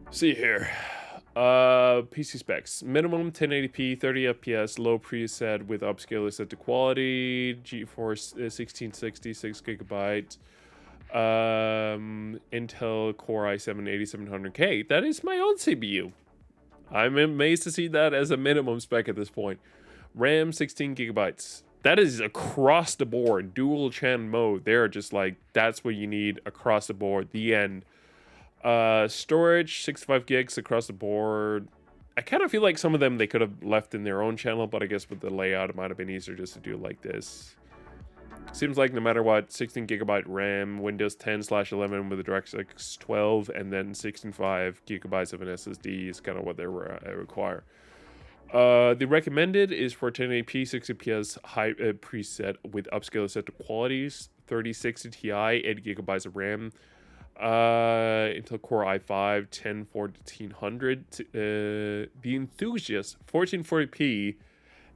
See here. PC specs. Minimum 1080p, 30 FPS, low preset with upscaler set to quality. GeForce 1660, 6GB. Intel Core i7 8700K. That is my own CPU. I'm amazed to see that as a minimum spec at this point. RAM 16GB. That is across the board. Dual channel mode. They're just like, that's what you need across the board. The end. Storage, 65 gigs across the board. I kind of feel like some of them they could have left in their own channel, but I guess with the layout, it might have been easier just to do it like this. Seems like no matter what, 16 gigabyte RAM, Windows 10/11 with a DirectX 12, and then 16.5 gigabytes of an SSD is kind of what they require. The recommended is for 1080p 60 fps high preset with upscaler set to qualities, 3060 Ti, 8 gigabytes of RAM, Intel Core i5 10400, the Enthusiast 1440p.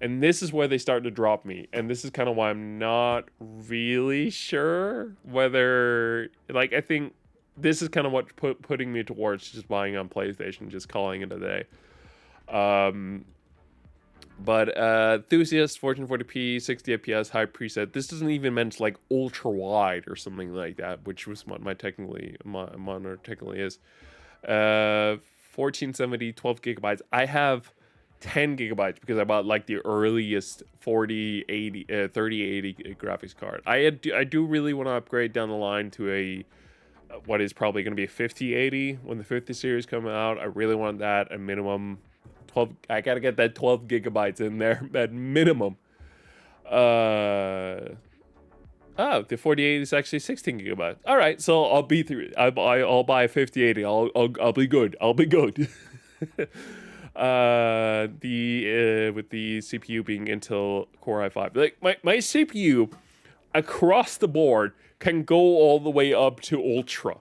And this is where they start to drop me. And this is kind of why I'm not really sure whether... Like, I think this is kind of what putting me towards just buying on PlayStation, just calling it a day. But Enthusiast, 1440p, 60 FPS, high preset. This doesn't even mention, like, ultra-wide or something like that, which was what my monitor technically is. 1470, 12 gigabytes. I have 10 gigabytes because I bought like the earliest 3080 graphics card. I do really want to upgrade down the line to a what is probably going to be a 5080 when the 50 series come out. I really want that, a minimum 12. I gotta get that 12 gigabytes in there at minimum. Oh, the 4080 is actually 16 gigabytes. All right, so I'll be through. I'll buy a 5080. I'll be good. I'll be good. With the CPU being Intel Core i5, like my CPU across the board can go all the way up to ultra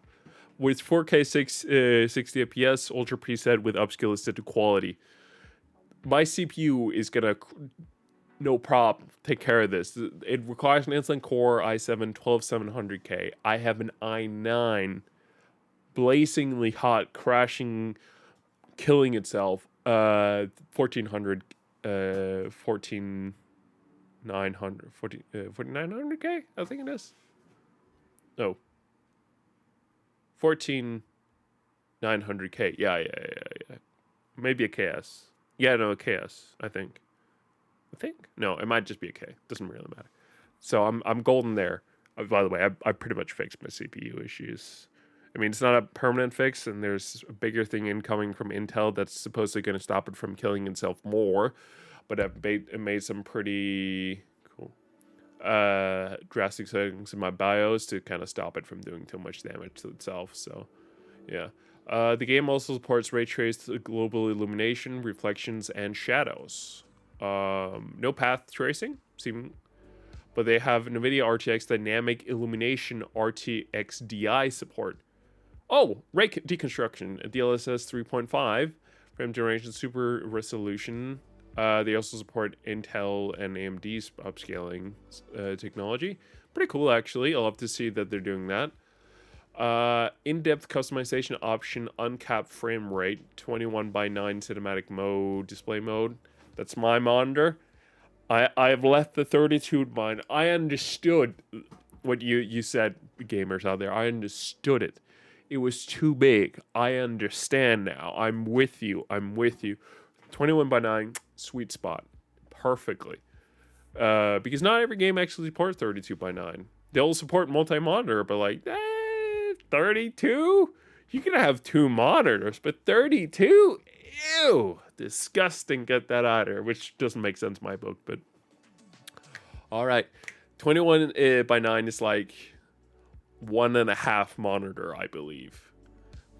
with 4K 60 FPS, ultra preset with upscaler set to quality. My CPU is gonna no problem take care of this. It requires an Intel Core i7 12700K. I have an i9 blazingly hot, crashing, killing itself. 1400, 4900K, I think it is. No. 14900K. Yeah. Maybe a KS. Yeah, no, a KS, I think. No, it might just be a K. Doesn't really matter. So I'm golden there. By the way, I pretty much fixed my CPU issues. I mean, it's not a permanent fix, and there's a bigger thing incoming from Intel that's supposedly going to stop it from killing itself more. But I've made some pretty cool drastic settings in my BIOS to kind of stop it from doing too much damage to itself. So, yeah. The game also supports ray traced global illumination, reflections, and shadows. No path tracing, but they have NVIDIA RTX Dynamic Illumination RTX DI support. Oh, ray deconstruction, DLSS 3.5, frame generation, super resolution. They also support Intel and AMD's upscaling technology. Pretty cool, actually. I'll have to see that they're doing that. In-depth customization option, uncapped frame rate, 21:9 cinematic mode, display mode. That's my monitor. I've left the 32 mine. I understood what you said, gamers out there. I understood it. It was too big. I understand now. I'm with you. 21:9, sweet spot. Perfectly. Because not every game actually supports 32:9. They'll support multi-monitor, but like, 32? You can have two monitors, but 32? Ew. Disgusting. Get that out of here, which doesn't make sense in my book, but all right. 21:9 is like 1.5 monitor, I believe,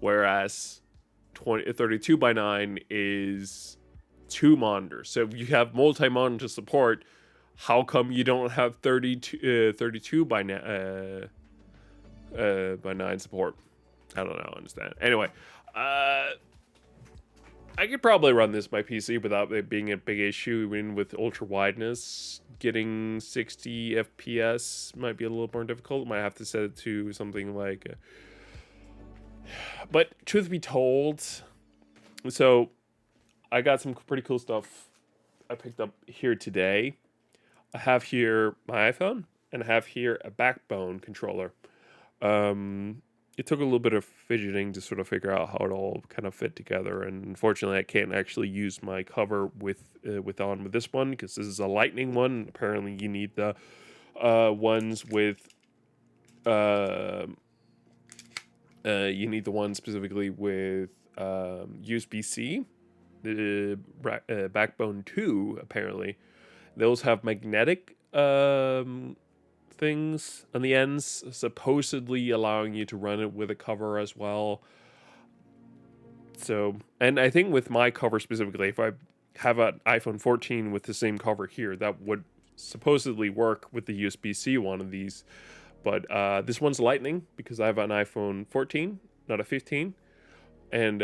whereas 32:9 is 2 monitors. So if you have multi-monitor support, how come you don't have 32:9 support? I don't know. Understand. Anyway, I could probably run this by PC without it being a big issue. Even with ultra wideness, getting 60 FPS might be a little more difficult. Might have to set it to something like. But truth be told, so I got some pretty cool stuff I picked up here today. I have here my iPhone, and I have here a Backbone controller. it took a little bit of fidgeting to sort of figure out how it all kind of fit together. And unfortunately, I can't actually use my cover with this one because this is a lightning one. Apparently, you need the ones with you need the one specifically with USB-C. The Backbone 2, apparently, those have magnetic things on the ends, supposedly allowing you to run it with a cover as well. So, and I think with my cover specifically, if I have an iPhone 14 with the same cover here, that would supposedly work with the USB-C one of these. But this one's Lightning because I have an iPhone 14, not a 15. And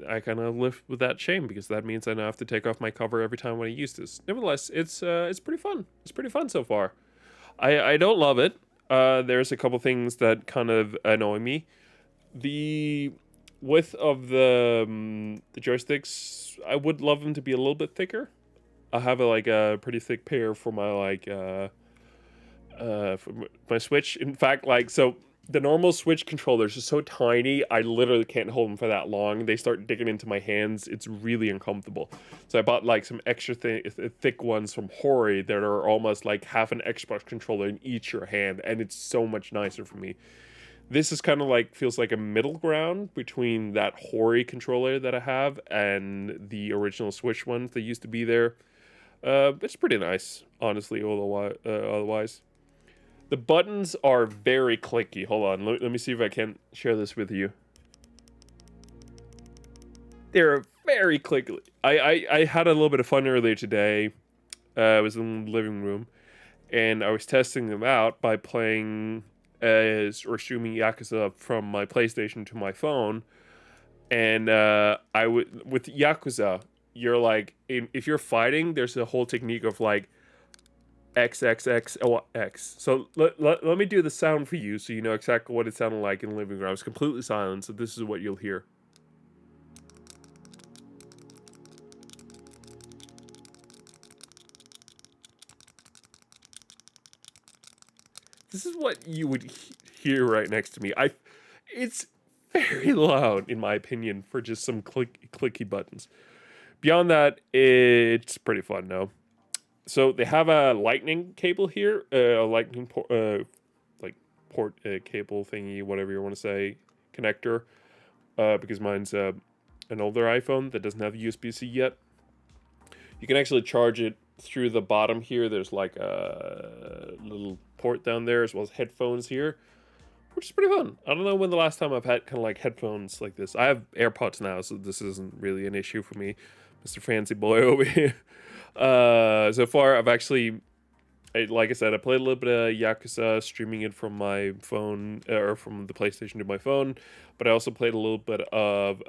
I kind of live with that shame because that means I now have to take off my cover every time when I use this. Nevertheless, it's pretty fun. It's pretty fun so far. I don't love it. There's a couple things that kind of annoy me. The width of the joysticks, I would love them to be a little bit thicker. I have a pretty thick pair for my for my Switch. In fact, so the normal Switch controllers are so tiny, I literally can't hold them for that long. They start digging into my hands. It's really uncomfortable. So I bought some extra thick ones from Hori that are almost like half an Xbox controller in each your hand, and it's so much nicer for me. This is kind of feels like a middle ground between that Hori controller that I have and the original Switch ones that used to be there. It's pretty nice, honestly, otherwise. The buttons are very clicky. Hold on, let me see if I can share this with you. They're very clicky. I had a little bit of fun earlier today. I was in the living room, and I was testing them out by playing or streaming Yakuza from my PlayStation to my phone. And with Yakuza, you're if you're fighting, there's a whole technique of XXX. So let me do the sound for you so you know exactly what it sounded like in the living room. I was completely silent, so this is what you'll hear. This is what you would hear right next to me. It's very loud, in my opinion, for just some clicky buttons. Beyond that, it's pretty fun now. So they have a lightning cable here, a lightning port cable thingy, whatever you want to say, connector. Because mine's an older iPhone that doesn't have USB-C yet. You can actually charge it through the bottom here. There's a little port down there, as well as headphones here, which is pretty fun. I don't know when the last time I've had kind of headphones like this. I have AirPods now, so this isn't really an issue for me, Mr. Fancy Boy over here. So far, I've actually, like I said, I played a little bit of Yakuza, streaming it from my phone, or from the PlayStation to my phone, but I also played a little bit of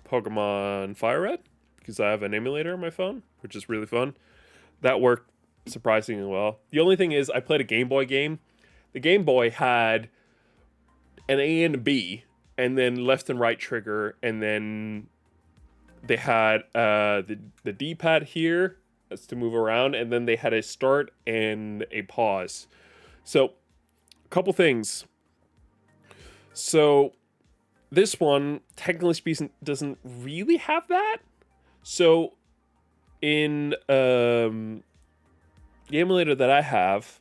Pokemon Fire Red, because I have an emulator on my phone, which is really fun. That worked surprisingly well. The only thing is, I played a Game Boy game. The Game Boy had an A and a B, and then left and right trigger, and then they had the D-pad here. That's to move around, and then they had a start and a pause. So, a couple things. So, this one, technically speaking, doesn't really have that. So, in the emulator that I have,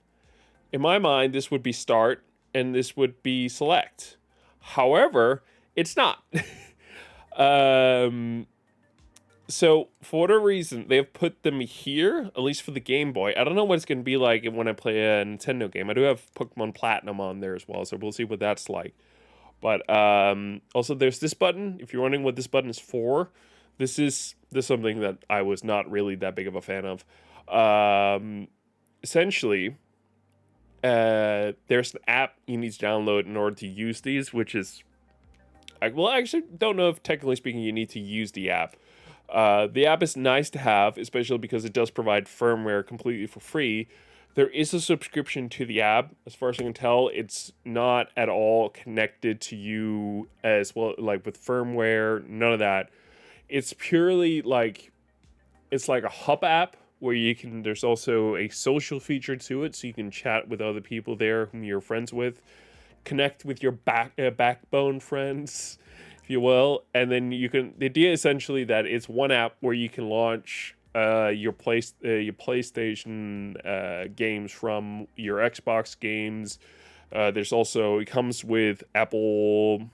in my mind, this would be start, and this would be select. However, it's not. So, for whatever reason, they've put them here, at least for the Game Boy. I don't know what it's going to be like when I play a Nintendo game. I do have Pokemon Platinum on there as well, so we'll see what that's like. But also, there's this button. If you're wondering what this button is for, this is something that I was not really that big of a fan of. Essentially, there's an app you need to download in order to use these, which is... I actually don't know if, technically speaking, you need to use the app. The app is nice to have, especially because it does provide firmware completely for free. There is a subscription to the app. As far as I can tell, it's not at all connected to you as well, with firmware, none of that. It's purely it's like a hub app where there's also a social feature to it, so you can chat with other people there whom you're friends with. connect with your backbone friends, if you will, and then you can. The idea essentially that it's one app where you can launch your PlayStation games from your Xbox games. There's also it comes with Apple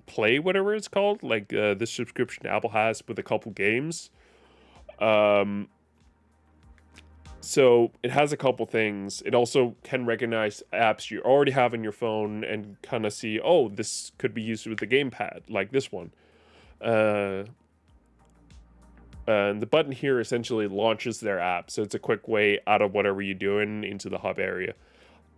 Play, whatever it's called, like this subscription Apple has with a couple games. Um, so it has a couple things. It also can recognize apps you already have in your phone and kind of see, oh, this could be used with the gamepad, like this one. Uh, and the button here essentially launches their app, so it's a quick way out of whatever you're doing into the hub area.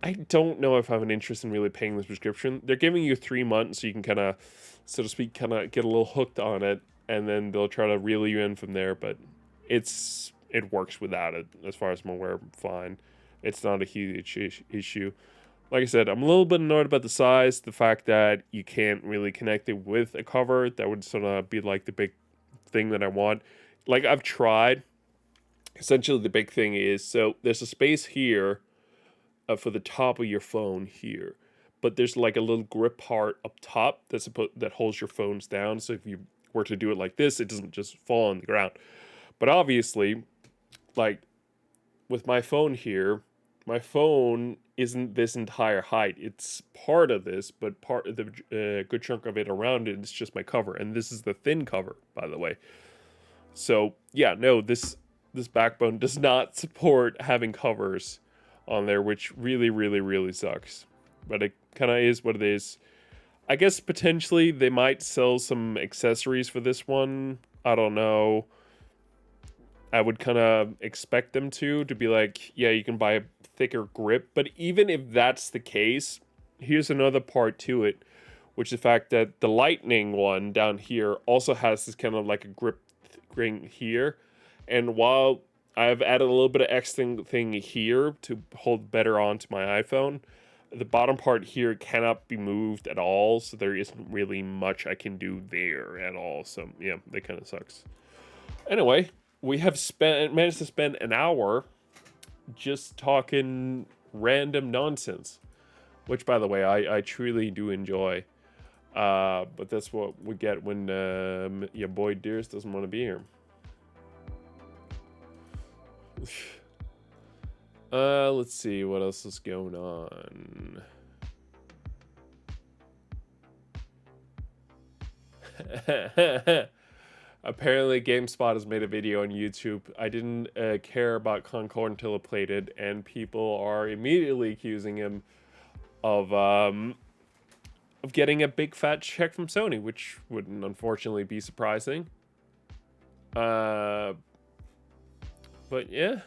I don't know if I have an interest in really paying the subscription. They're giving you 3 months, so you can kind of, so to speak, kind of get a little hooked on it, and then they'll try to reel you in from there. But it works without it, as far as I'm aware. Fine, it's not a huge issue. Like I said, I'm a little bit annoyed about the size, the fact that you can't really connect it with a cover. That would sort of be like the big thing that I want. Like I've tried. Essentially, the big thing is so there's a space here for the top of your phone here, but there's like a little grip part up top that holds your phones down. So if you were to do it like this, it doesn't just fall on the ground. But obviously, like with my phone here, my phone isn't this entire height. It's part of this, but part of the good chunk of it around it is just my cover, and this is the thin cover, by the way. So yeah, no, this backbone does not support having covers on there, which really, really, really sucks. But it kind of is what it is. I guess potentially they might sell some accessories for this one. I don't know. I would kind of expect them to be like, yeah, you can buy a thicker grip. But even if that's the case, here's another part to it, which is the fact that the Lightning one down here also has this kind of like a grip ring here. And while I've added a little bit of X thing here to hold better onto my iPhone, the bottom part here cannot be moved at all, so there isn't really much I can do there at all. So yeah, that kind of sucks. Anyway, we have managed to spend an hour just talking random nonsense, which, by the way, I truly do enjoy. But that's what we get when your boy Dearest doesn't want to be here. Let's see what else is going on. Apparently, GameSpot has made a video on YouTube. I didn't care about Concord until it played it, and people are immediately accusing him of getting a big fat check from Sony, which wouldn't unfortunately be surprising. But yeah.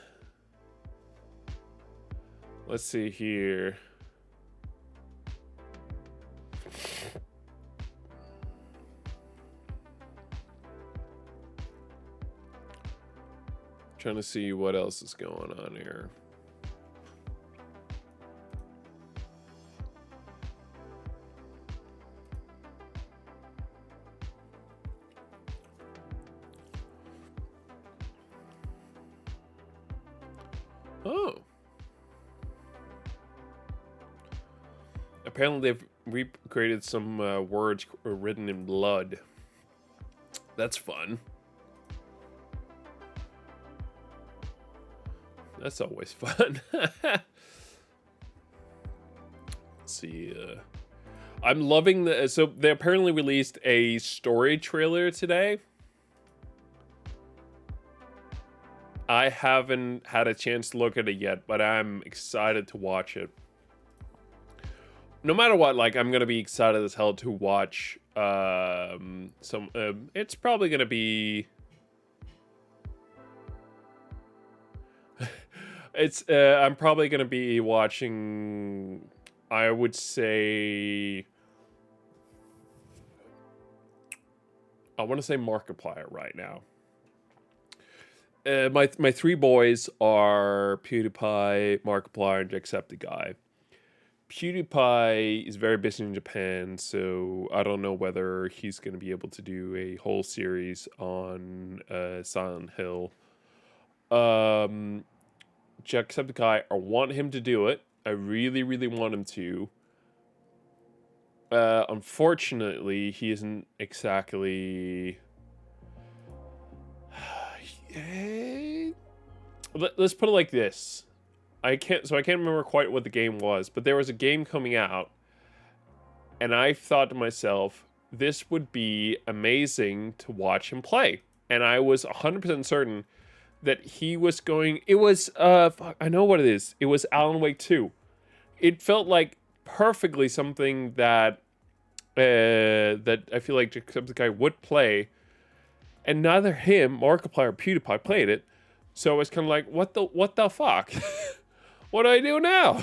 Let's see here. Trying to see what else is going on here. Oh. Apparently they've recreated some words written in blood. That's fun. That's always fun. Let's see. I'm loving the. So they apparently released a story trailer today. I haven't had a chance to look at it yet, but I'm excited to watch it. No matter what, like I'm gonna be excited as hell to watch some. It's probably gonna be. It's I'm probably gonna be watching. I would say. I want to say Markiplier right now. My three boys are PewDiePie, Markiplier, and Jacksepticeye. PewDiePie is very busy in Japan, so I don't know whether he's going to be able to do a whole series on Silent Hill. Jacksepticeye, I want him to do it. I really, really want him to. Unfortunately, he isn't exactly. Let's put it like this. I can't remember quite what the game was, but there was a game coming out, and I thought to myself, this would be amazing to watch him play. And I was 100% certain that he was going. It was I know what it is. It was Alan Wake 2. It felt like perfectly something that that I feel like Jacksepticeye would play, and neither him, Markiplier, or PewDiePie played it. So it's kind of like, what the fuck? What do I do now?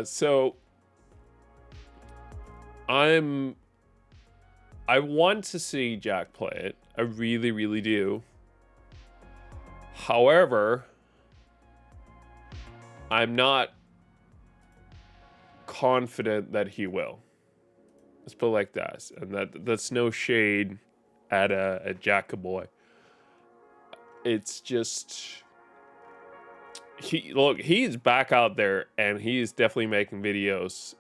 So I want to see Jack play it. I really, really do. However, I'm not confident that he will. Let's put it like that. And that's no shade at Jackaboy. It's just he's back out there and he's definitely making videos.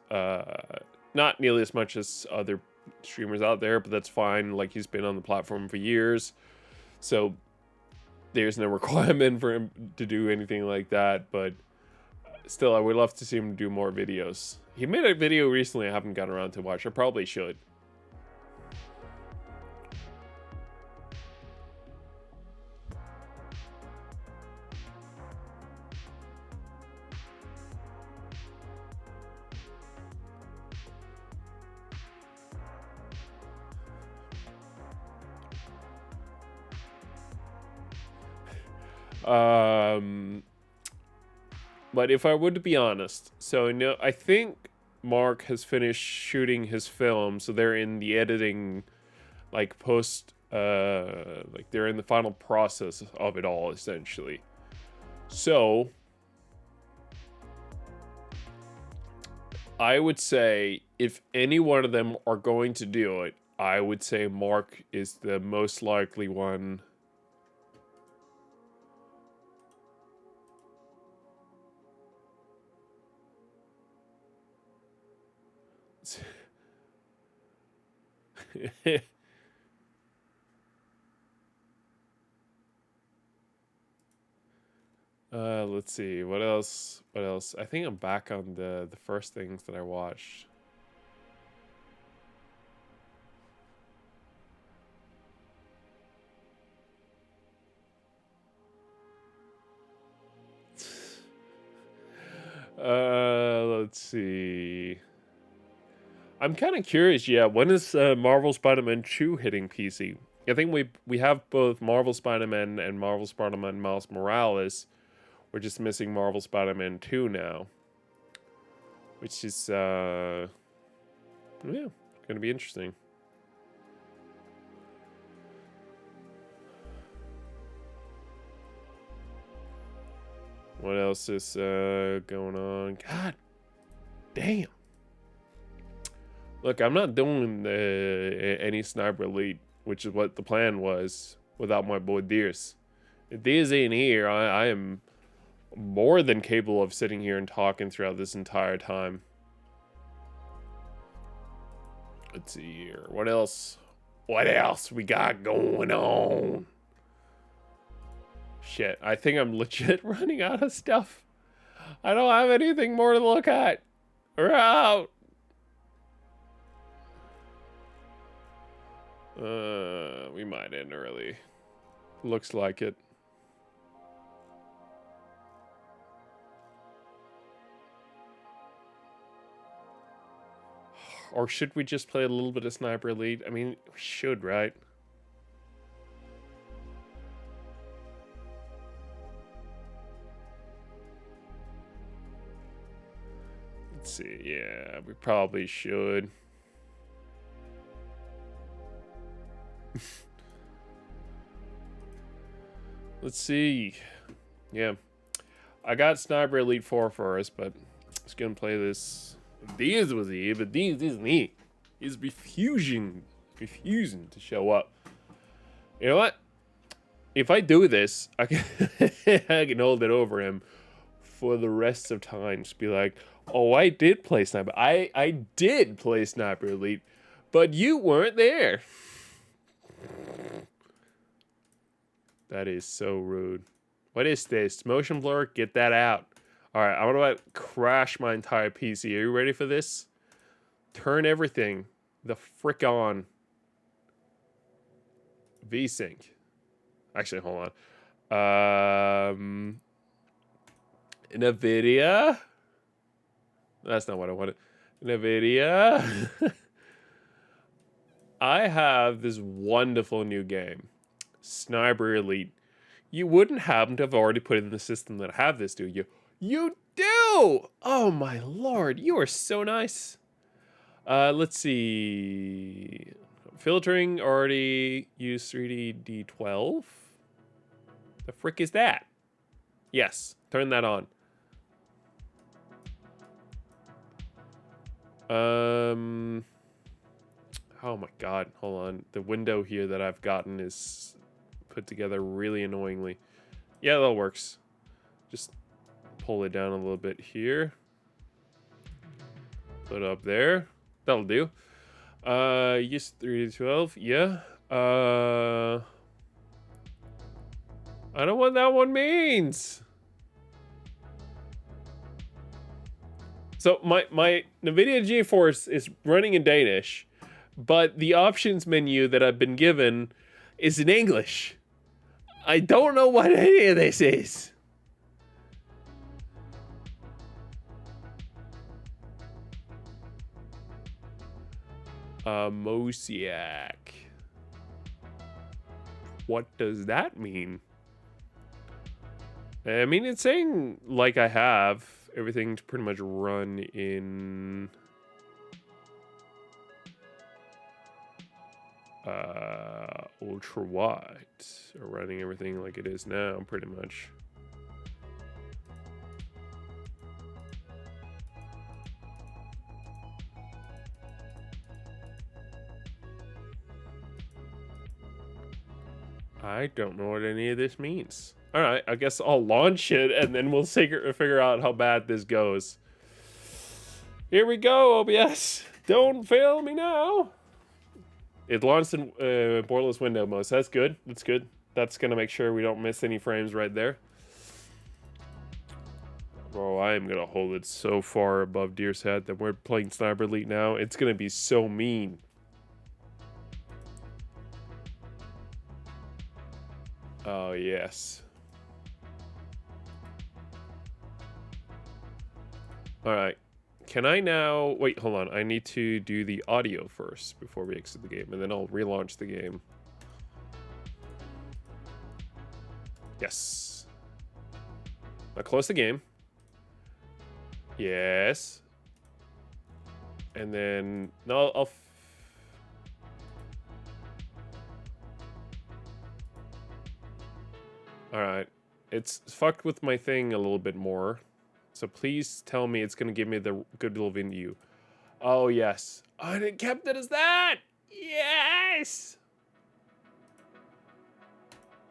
Not nearly as much as other streamers out there, but that's fine. Like, he's been on the platform for years, so there's no requirement for him to do anything like that. But still, I would love to see him do more videos. He made a video recently I haven't gotten around to watch. I probably should. But if I were to be honest, so no, I think Mark has finished shooting his film, so they're in the editing, like post, like they're in the final process of it all, essentially. So I would say if any one of them are going to do it, I would say Mark is the most likely one. Let's see, what else? What else? I think I'm back on the first things that I watched. Let's see. I'm kind of curious. Yeah, when is Marvel Spider-Man 2 hitting PC? I think we have both Marvel Spider-Man and Marvel Spider-Man Miles Morales. We're just missing Marvel Spider-Man 2 now, which is yeah, gonna be interesting. What else is going on? God damn. Look, I'm not doing any Sniper Elite, which is what the plan was, without my boy Deers. If Deers ain't here, I am more than capable of sitting here and talking throughout this entire time. Let's see here. What else? What else we got going on? Shit, I think I'm legit running out of stuff. I don't have anything more to look at. We're out. We might end early. Looks like it. Or should we just play a little bit of Sniper Elite? I mean, we should, right? Let's see. Yeah, we probably should. Let's see. Yeah. I got Sniper Elite 4 first, but I was gonna play this. These was here, but these isn't here. He's refusing to show up. You know what? If I do this, I can I can hold it over him for the rest of time. Just be like, oh, I did play Sniper. I did play Sniper Elite, but you weren't there. That is so rude. What is this? Motion blur? Get that out. All right, I'm going to crash my entire PC. Are you ready for this? Turn everything the frick on. VSync. Actually, hold on. NVIDIA? That's not what I wanted. NVIDIA? I have this wonderful new game, Sniper Elite. You wouldn't happen to have already put it in the system that I have this, do you? You do! Oh my lord, you are so nice. Let's see. Filtering already used 3D D12. The frick is that? Yes, turn that on. Oh my god, hold on. The window here that I've gotten is put together really annoyingly. Yeah, that works. Just pull it down a little bit here. Put it up there. That'll do. Use 3D12. Yeah. I don't know what that one means. So my NVIDIA GeForce is running in Danish, but the options menu that I've been given is in English. I don't know what any of this is. Mosiak. What does that mean? I mean, it's saying, like I have, everything's pretty much run in... ultra wide. Or running everything like it is now, pretty much. I don't know what any of this means. Alright, I guess I'll launch it and then we'll figure out how bad this goes. Here we go, OBS. Don't fail me now. It launched in borderless window mode, so that's good. That's good. That's going to make sure we don't miss any frames right there. Bro, I am going to hold it so far above Deer's head that we're playing Sniper Elite now. It's going to be so mean. Oh, yes. Alright. Can I now... Wait, hold on. I need to do the audio first before we exit the game, and then I'll relaunch the game. Yes. Now close the game. Yes. And then... No, I'll... Alright. It's fucked with my thing a little bit more. So please tell me it's going to give me the good little view. Oh, yes. Oh, and it kept it as that! Yes!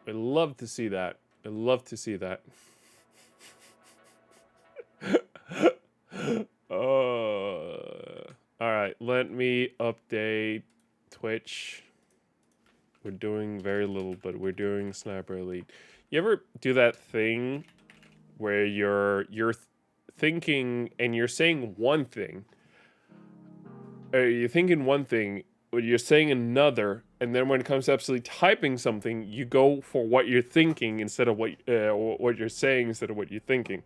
I love to see that. I love to see that. Alright, let me update Twitch. We're doing very little, but we're doing Sniper Elite. You ever do that thing where you're thinking and you're saying one thing, or you're thinking one thing, but you're saying another, and then when it comes to actually typing something, you go for what you're thinking instead of what you're saying instead of what you're thinking.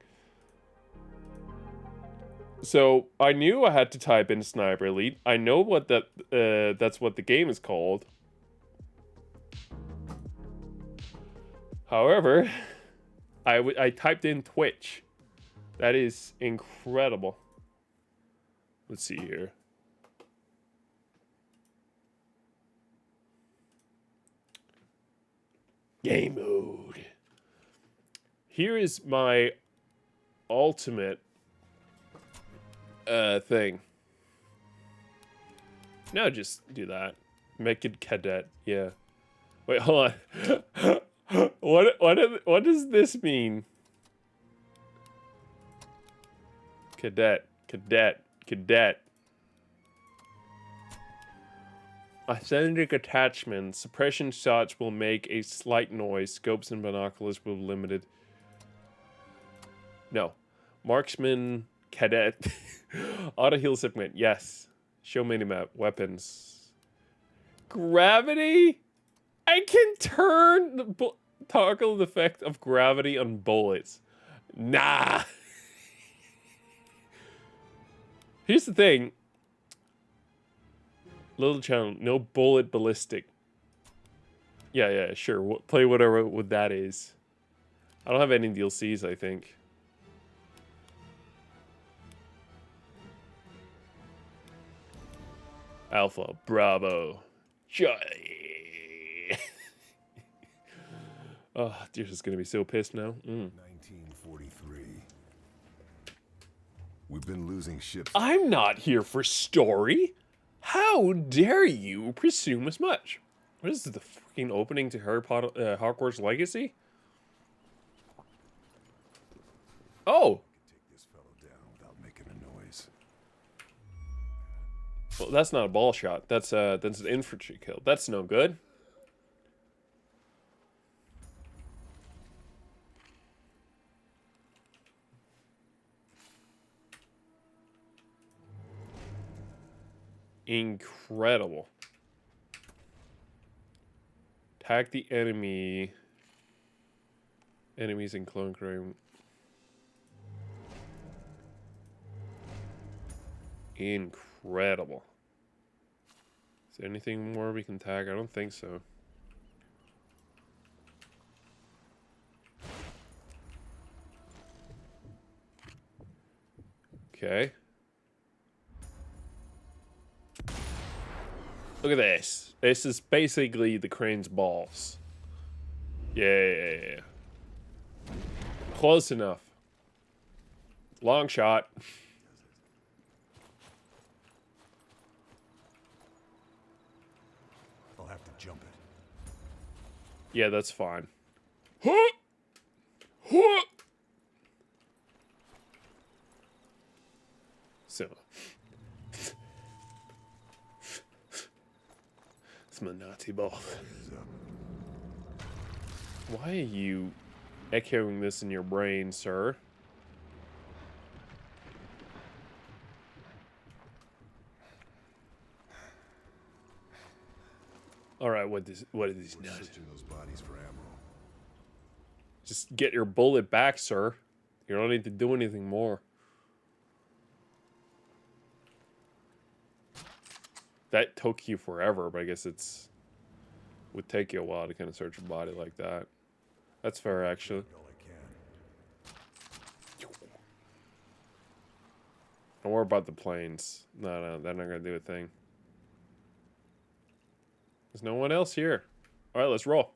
So I knew I had to type in Sniper Elite. I know what that's what the game is called. However, I typed in Twitch. That is incredible. Let's see here. Game mode. Here is my ultimate thing. No, just do that. Make it cadet. Yeah. Wait, hold on. What does this mean? Cadet. Cadet. Cadet. Authentic attachment. Suppression shots will make a slight noise. Scopes and binoculars will be limited. No. Marksman. Cadet. Auto heal segment. Yes. Show minimap. Weapons. Gravity? I can turn the toggle the effect of gravity on bullets. Nah. Here's the thing. Little channel, no bullet ballistic. Yeah, sure. We'll play whatever what that is. I don't have any DLCs, I think. Alpha, Bravo, Charlie. Oh, Deers is gonna be so pissed now. 1943. We've been losing ships. I'm not here for story. How dare you presume as much? What is the freaking opening to Harry Potter, Hogwarts Legacy? Oh. Take this fellow down without making a noise. Well, that's not a ball shot. That's an infantry kill. That's no good. Incredible. Attack the enemy. Enemies in clone crane. Incredible. Is there anything more we can tag? I don't think so. Okay. Look at this. This is basically the crane's balls. Yeah. Close enough. Long shot. I'll have to jump it. Yeah, that's fine. So. It's my Nazi ball. Why are you echoing this in your brain, sir? All right, what is these nuts? Searching those bodies for ammo. Just get your bullet back, sir. You don't need to do anything more. That took you forever, but I guess would take you a while to kind of search a body like that. That's fair, actually. All I can. Don't worry about the planes. No, they're not gonna do a thing. There's no one else here. All right, let's roll.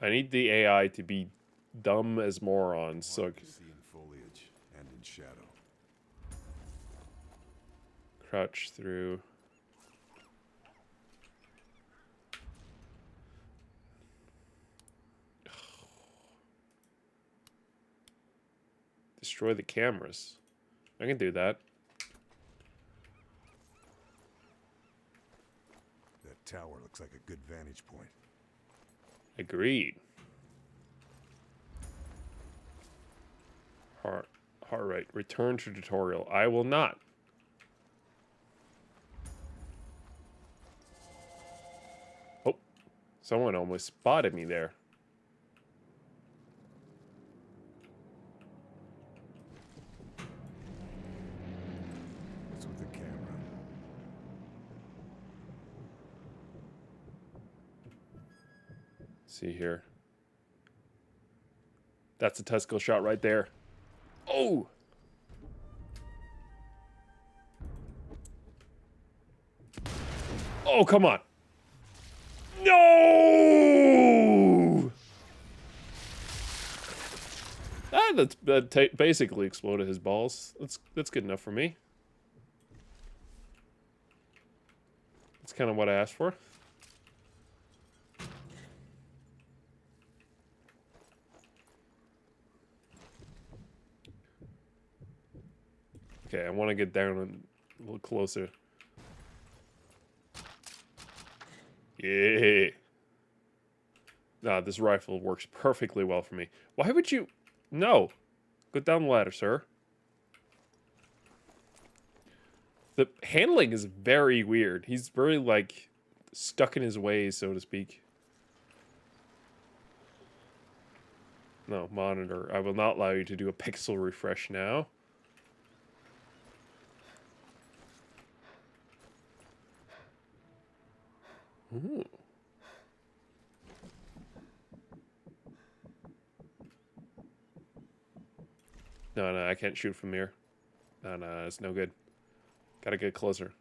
I need the AI to be dumb as morons, so I can see in foliage and in shadow. crouch through. Destroy the cameras. I can do that. That tower looks like a good vantage point. Agreed. Heart rate. Return to tutorial. I will not. Oh, someone almost spotted me there. What's with the camera? See here. That's a testicle shot right there. Oh! Oh, come on. No! That basically exploded his balls. That's good enough for me. That's kind of what I asked for. Okay, I want to get down and a little closer. Yeah. Nah, this rifle works perfectly well for me. Why would you... No. Go down the ladder, sir. The handling is very weird. He's very, like, stuck in his ways, so to speak. No, monitor. I will not allow you to do a pixel refresh now. Ooh. No, I can't shoot from here. No, it's no good. Gotta get closer.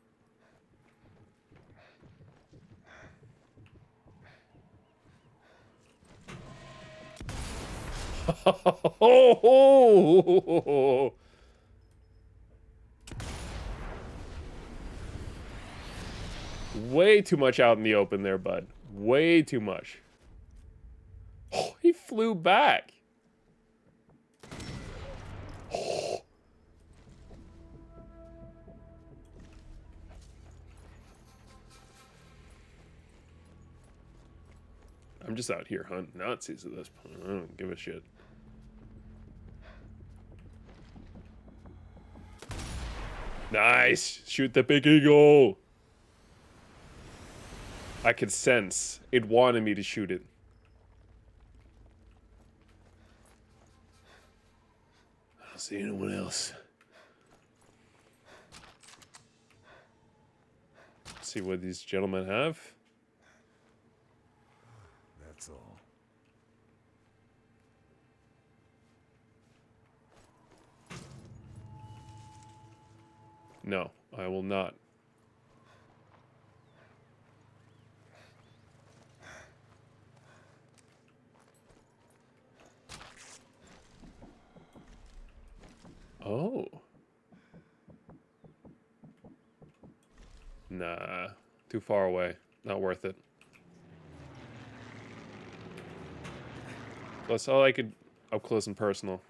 Way too much out in the open there, bud. Way too much. Oh, he flew back. Oh. I'm just out here hunting Nazis at this point. I don't give a shit. Nice! Shoot the big eagle! I could sense it wanted me to shoot it. I don't see anyone else. Let's see what these gentlemen have. That's all. No, I will not. Oh. Nah, too far away. Not worth it. Plus, all I could up close and personal.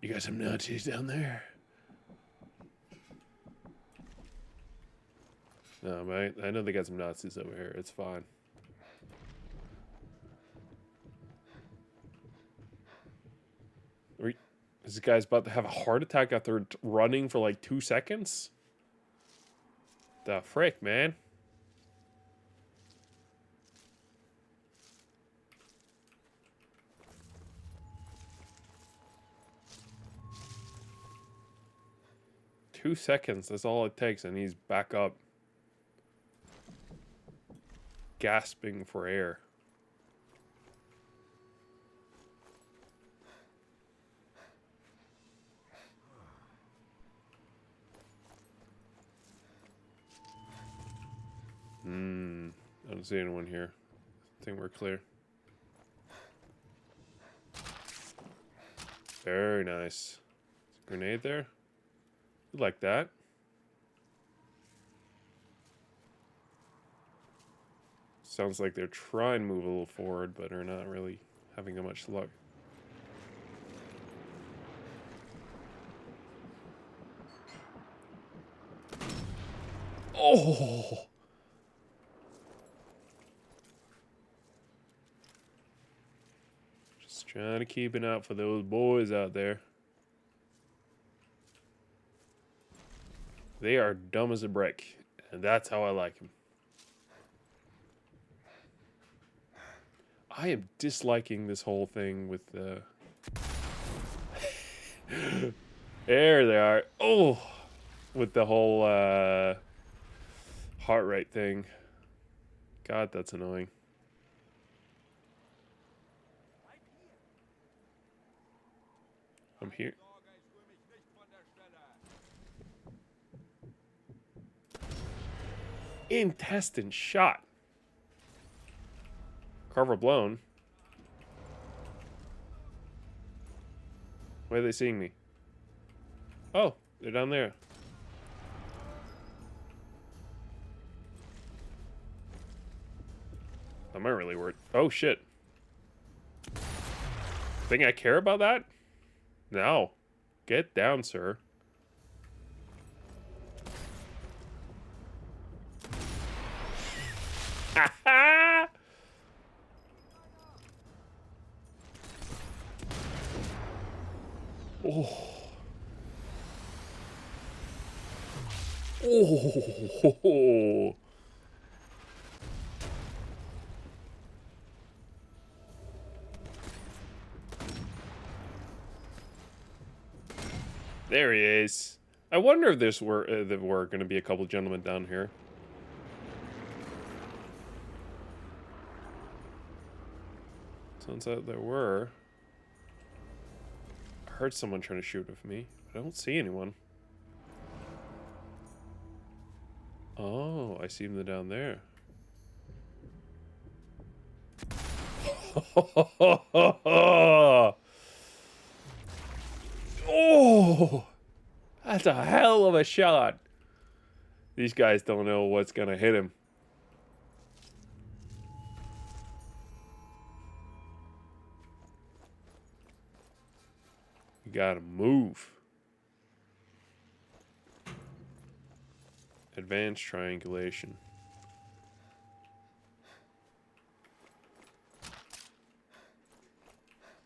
You got some Nazis down there? No, mate. I know they got some Nazis over here. It's fine. This guy's about to have a heart attack after running for like 2 seconds? The frick, man? Two seconds, that's all it takes, and he's back up. Gasping for air. I don't see anyone here. I think we're clear. Very nice. Grenade there? You like that? Sounds like they're trying to move a little forward, but are not really having much luck. Oh! Just trying to keep an eye out for those boys out there. They are dumb as a brick, and that's how I like them. I am disliking this whole thing with the... There they are. Oh! With the whole heart rate thing. God, that's annoying. I'm here. Intestine shot. Carver blown. Why are they seeing me? Oh, they're down there. Am I really worried? Oh, shit. Think I care about that? No. Get down, sir. Ha ha! Oh. Oh. There he is. I wonder if there were going to be a couple gentlemen down here. Turns out there were. I heard someone trying to shoot at me. I don't see anyone. Oh, I see them down there. Oh, that's a hell of a shot. These guys don't know what's gonna hit him. You gotta move. Advanced triangulation.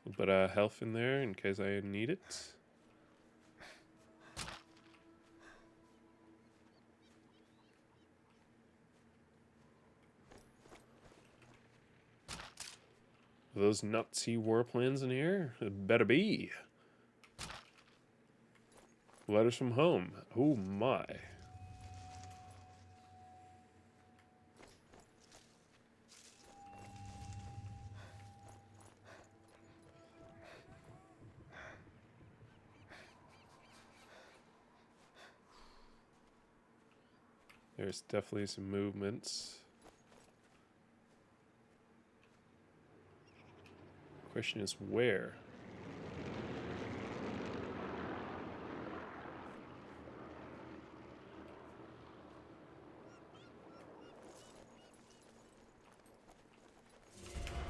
A bit of health in there in case I need it. Are those Nazi warplanes in here? It better be. Letters from home. Oh my. There's definitely some movements. Question is where?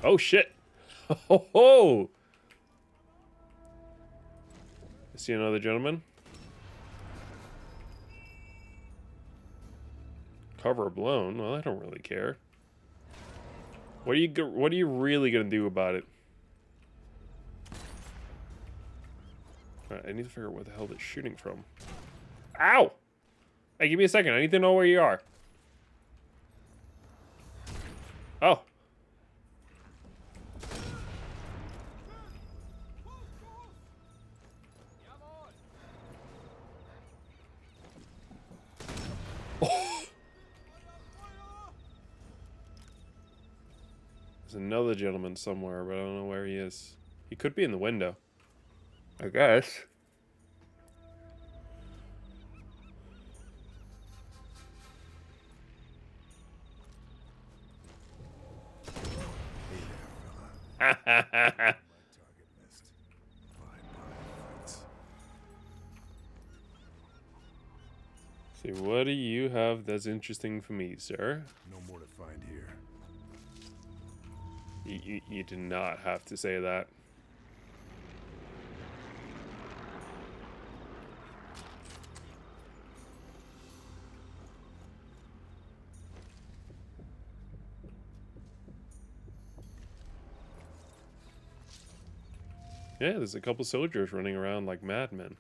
Oh shit! Oh ho! I see another gentleman. Cover blown. Well, I don't really care. What are you really gonna do about it? Alright, I need to figure out where the hell they're shooting from. Ow! Hey, give me a second. I need to know where you are. Oh. There's another gentleman somewhere, but I don't know where he is. He could be in the window, I guess. Hey there, fella. My target missed. Bye-bye, fights. See, what do you have that's interesting for me, sir? No more to find here. You did not have to say that. Yeah, there's a couple soldiers running around like madmen.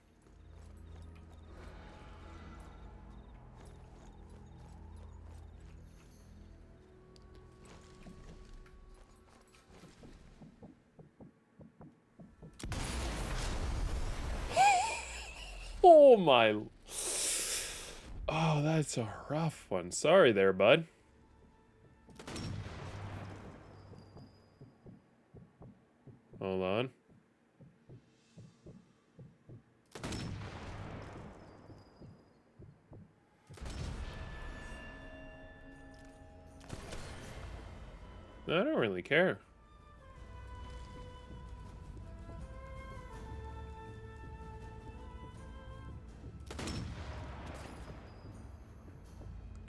Oh my. Oh, that's a rough one. Sorry there, bud. Hold on. I don't really care.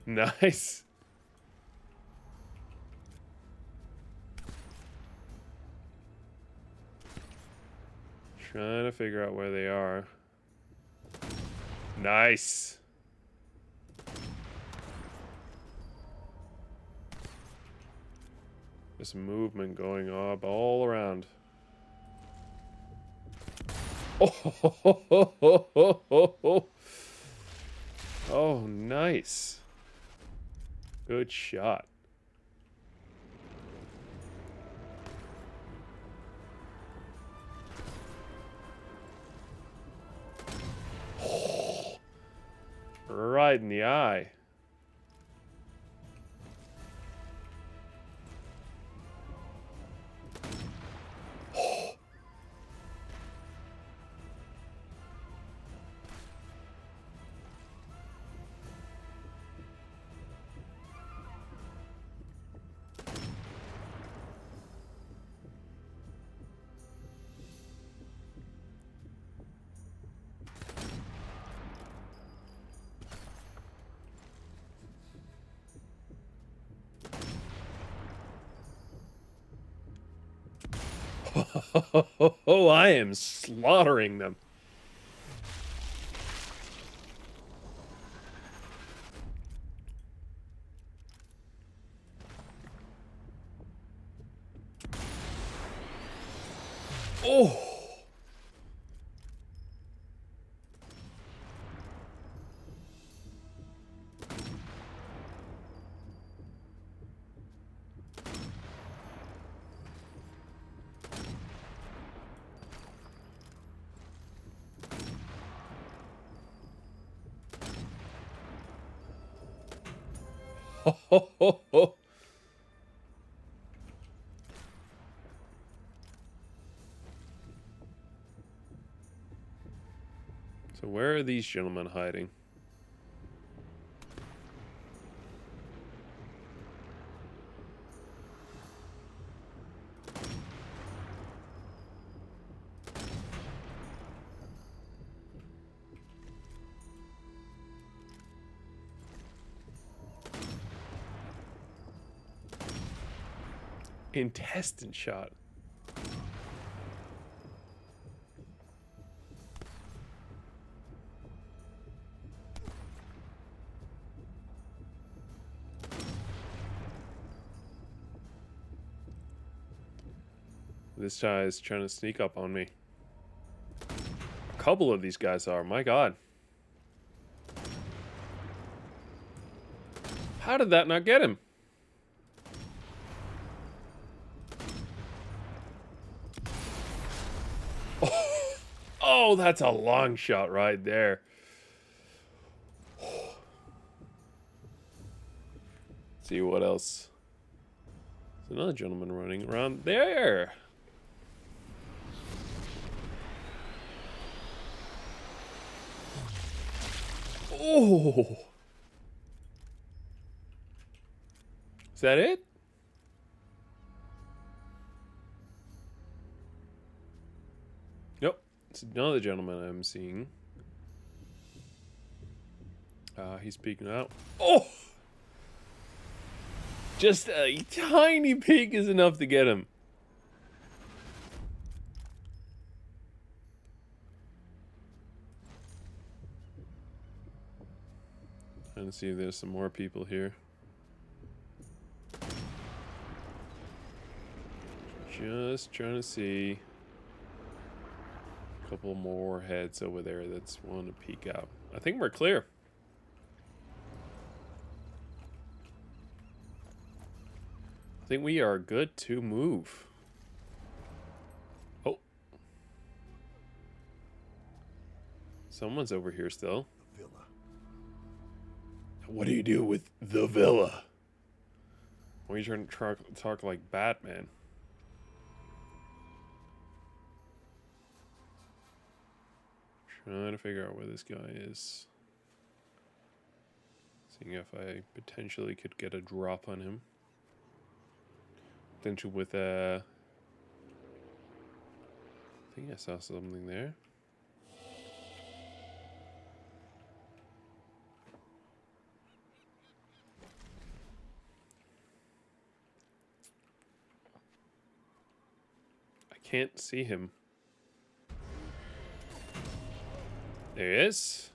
Nice. Trying to figure out where they are. Nice. There's movement going up all around. Oh, oh, nice. Good shot. Right in the eye. Oh, I am slaughtering them. Oh. So where are these gentlemen hiding? Intestine shot. This guy is trying to sneak up on me. A couple of these guys are. My God. How did that not get him? Oh, that's a long shot right there. See what else. There's another gentleman running around there. Oh. Is that it? Nope. It's another gentleman I'm seeing. He's peeking out. Oh! Just a tiny peek is enough to get him. Trying to see if there's some more people here. Just trying to see a couple more heads over there that's wanting to peek out. I think we're clear. I think we are good to move. Oh. Someone's over here still. The villa. What do you do with the villa? Why are you trying to talk like Batman? Trying to figure out where this guy is. Seeing if I potentially could get a drop on him. Potential with a... I think I saw something there. I can't see him. There he is.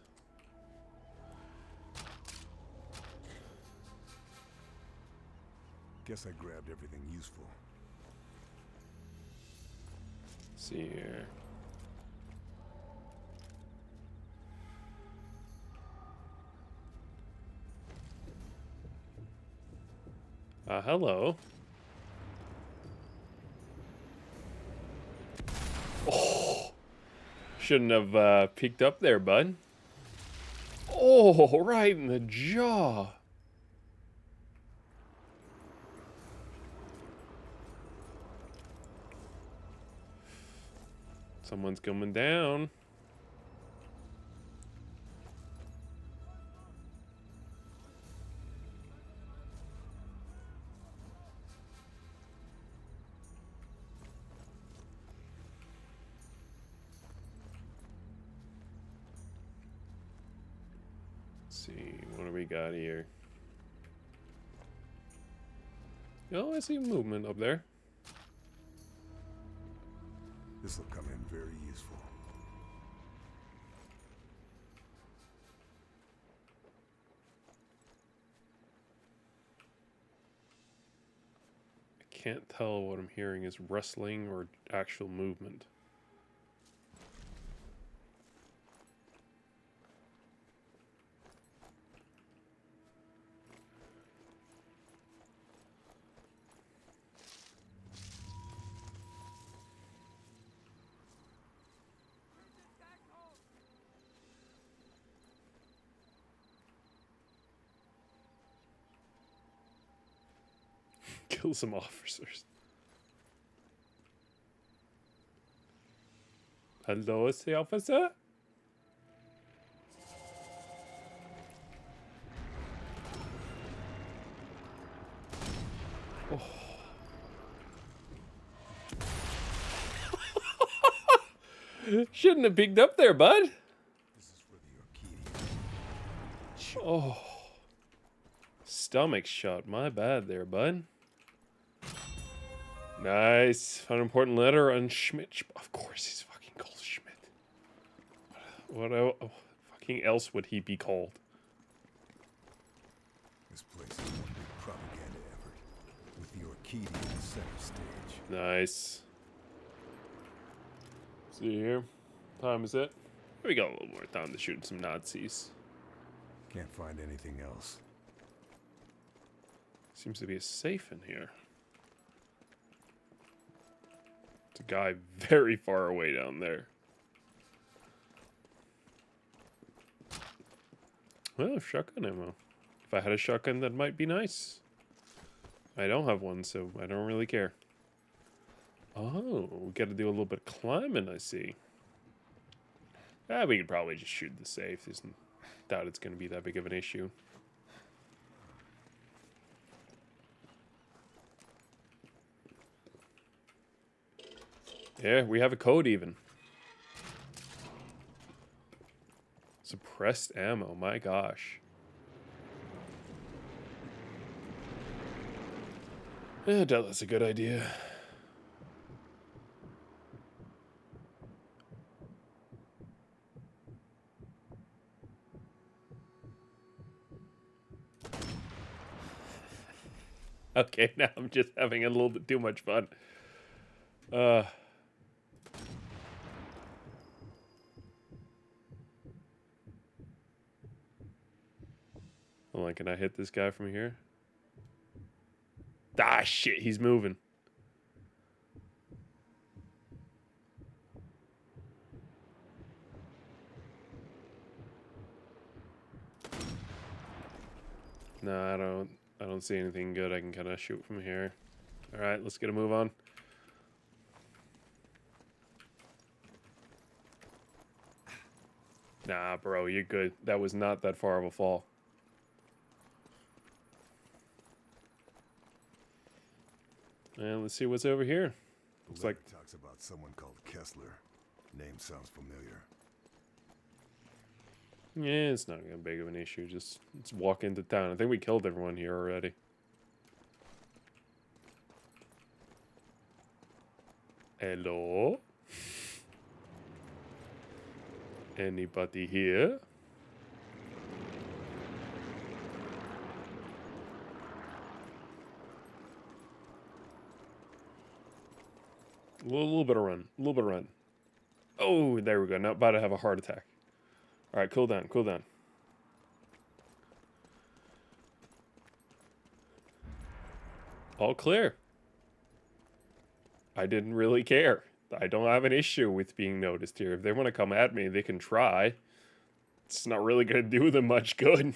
Guess I grabbed everything useful. Let's see here. Hello. Oh, shouldn't have peeked up there, bud. Oh, right in the jaw. Someone's coming down. Let's see, what do we got here? Oh, I see movement up there. This will come in very useful. I can't tell what I'm hearing is rustling or actual movement. Kill some officers. Hello, is the officer? Oh. Shouldn't have picked up there, bud. This is for the Orchidian. Oh. Stomach shot. My bad there, bud. Nice. Unimportant letter on Schmidt. Of course he's fucking called Schmidt. What fucking else would he be called? This place is one big propaganda effort, with the Orchidian center stage. Nice. See here. Time is it? We got a little more time to shoot some Nazis. Can't find anything else. Seems to be a safe in here. It's a guy very far away down there. Well, shotgun ammo. If I had a shotgun, that might be nice. I don't have one, so I don't really care. Oh, we got to do a little bit of climbing, I see. We could probably just shoot the safe. Doubt it's going to be that big of an issue. Yeah, we have a code even. Suppressed ammo, my gosh. I doubt that's a good idea. Okay, now I'm just having a little bit too much fun. Hold on, can I hit this guy from here? Ah, shit, he's moving. No, I don't see anything good I can kind of shoot from here. All right, let's get a move on. Nah, bro, you're good. That was not that far of a fall. And let's see what's over here. Looks like Talks about someone called Kessler. Name sounds familiar. yeah, it's not gonna be big of an issue. Just let's walk into town. I think we killed everyone here already. Hello? Anybody here? A little bit of run. A little bit of run. Oh, there we go. Not about to have a heart attack. All right, cool down. Cool down. All clear. I didn't really care. I don't have an issue with being noticed here. If they want to come at me, they can try. It's not really going to do them much good.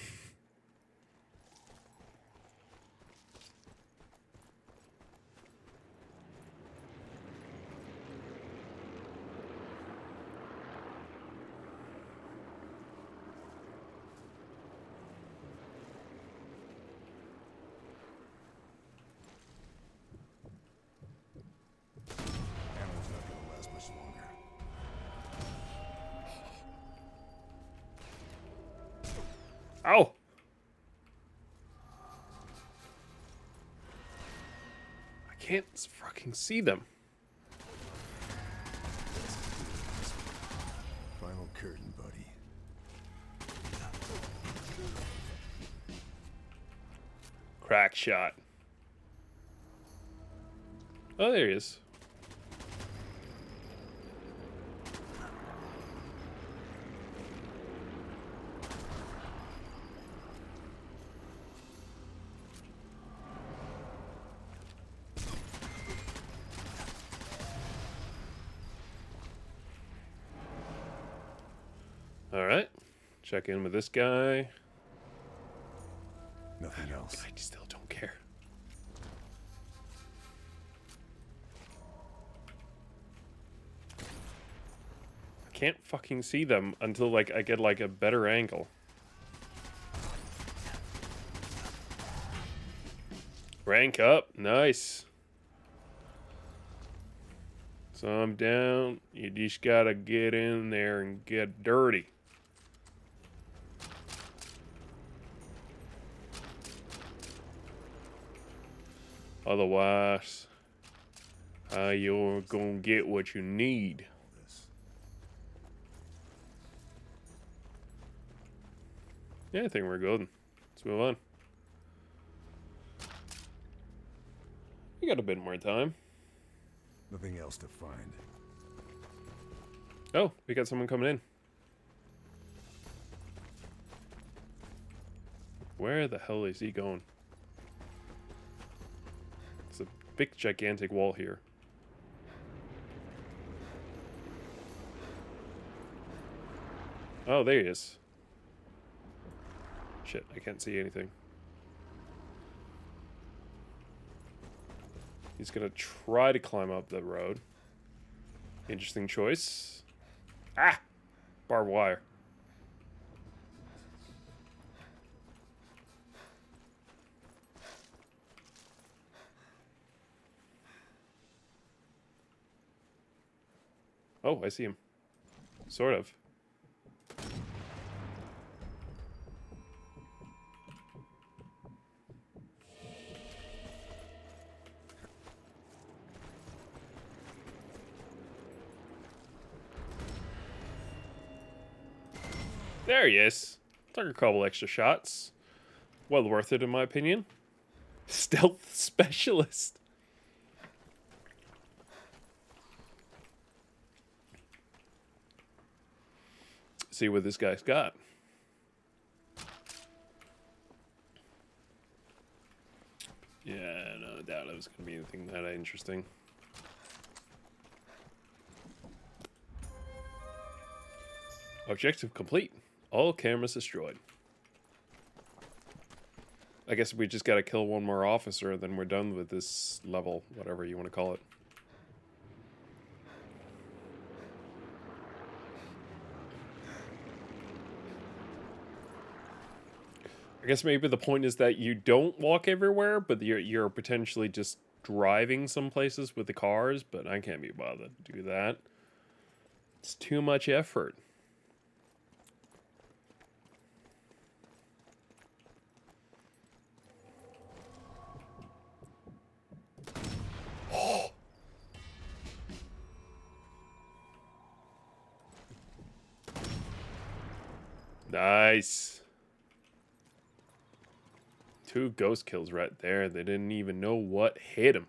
Ammo's not gonna last much longer. Ow! I can't fucking see them. Final curtain, buddy. Crack shot. Oh, there he is. All right. Check in with this guy. Nothing else. I still don't care. I can't fucking see them until like I get like a better angle. Rank up. Nice. So I'm down. You just gotta get in there and get dirty. Otherwise, how you're gonna get what you need? This. Yeah, I think we're golden. Let's move on. We got a bit more time. Nothing else to find. Oh, we got someone coming in. Where the hell is he going? It's a big, gigantic wall here. Oh, there he is. Shit, I can't see anything. He's gonna try to climb up the road. Interesting choice. Ah! Barbed wire. Oh, I see him. Sort of. There he is. Took a couple extra shots. Well worth it in my opinion. Stealth specialist. See what this guy's got. Yeah, no doubt it was going to be anything that interesting. Objective complete. All cameras destroyed. I guess we just gotta kill one more officer and then we're done with this level, whatever you want to call it. I guess maybe the point is that you don't walk everywhere, but you're potentially just driving some places with the cars, but I can't be bothered to do that. It's too much effort. Nice. 2 ghost kills right there. They didn't even know what hit him.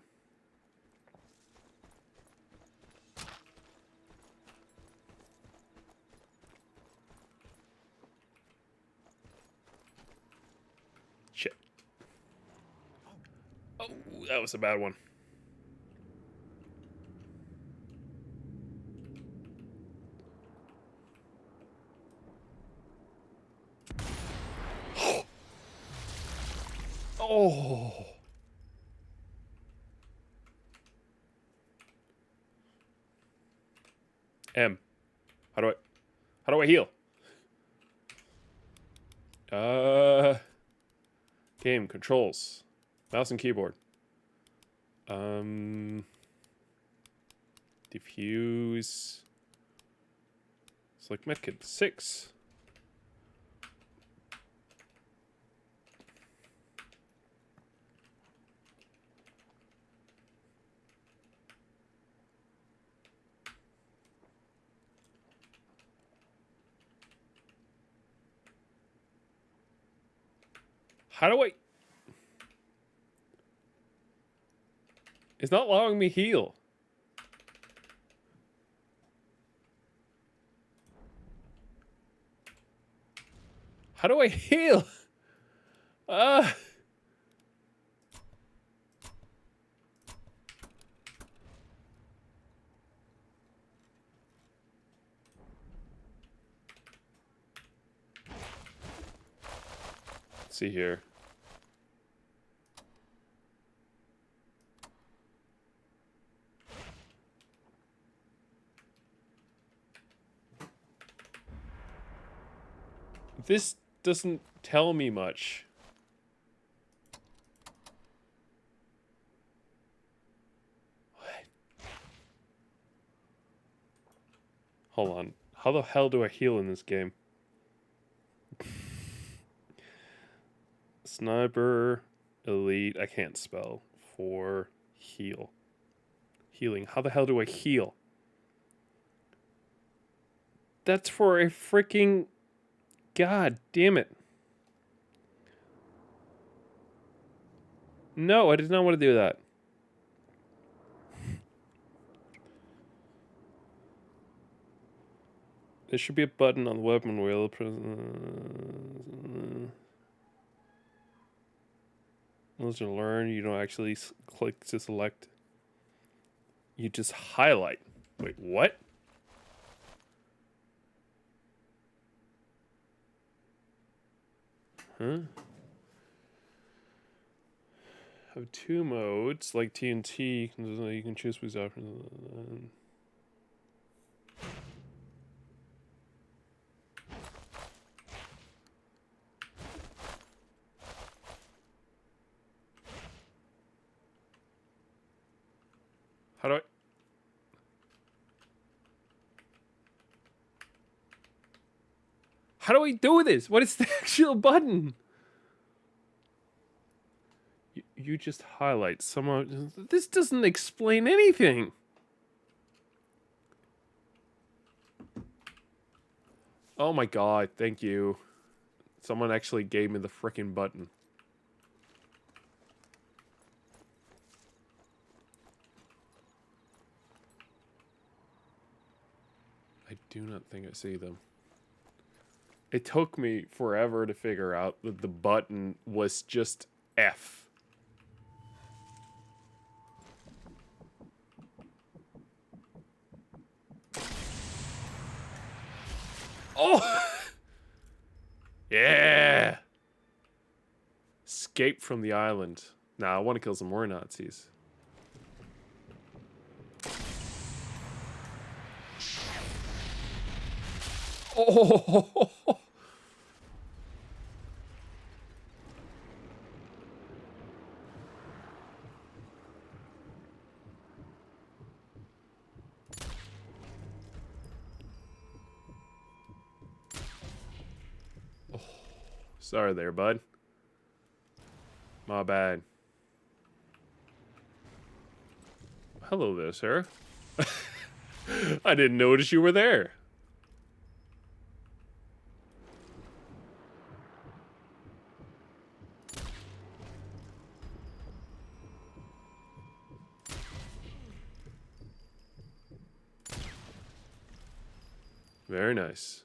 Shit. Oh, that was a bad one. Oh. M. How do I heal? Game controls. Mouse and keyboard. Diffuse. Select medkit. 6. How do I... It's not allowing me heal. How do I heal? Let's see here. This doesn't tell me much. What? Hold on. How the hell do I heal in this game? Sniper, elite, I can't spell. For heal. Healing. How the hell do I heal? That's for a freaking... God damn it. No, I did not want to do that. There should be a button on the weapon wheel. Once you learn, you don't actually click to select. You just highlight. Wait, what? Huh? Have 2 modes, like TNT. You can choose which option. How do I... How do I do this? What is the actual button? You just highlight some. This doesn't explain anything. Oh my god, thank you. Someone actually gave me the frickin' button. I do not think I see them. It took me forever to figure out that the button was just F. Oh! Yeah! Escape from the island. Nah, I want to kill some more Nazis. Oh! Sorry there, bud. My bad. Hello there, sir. I didn't notice you were there. Very nice.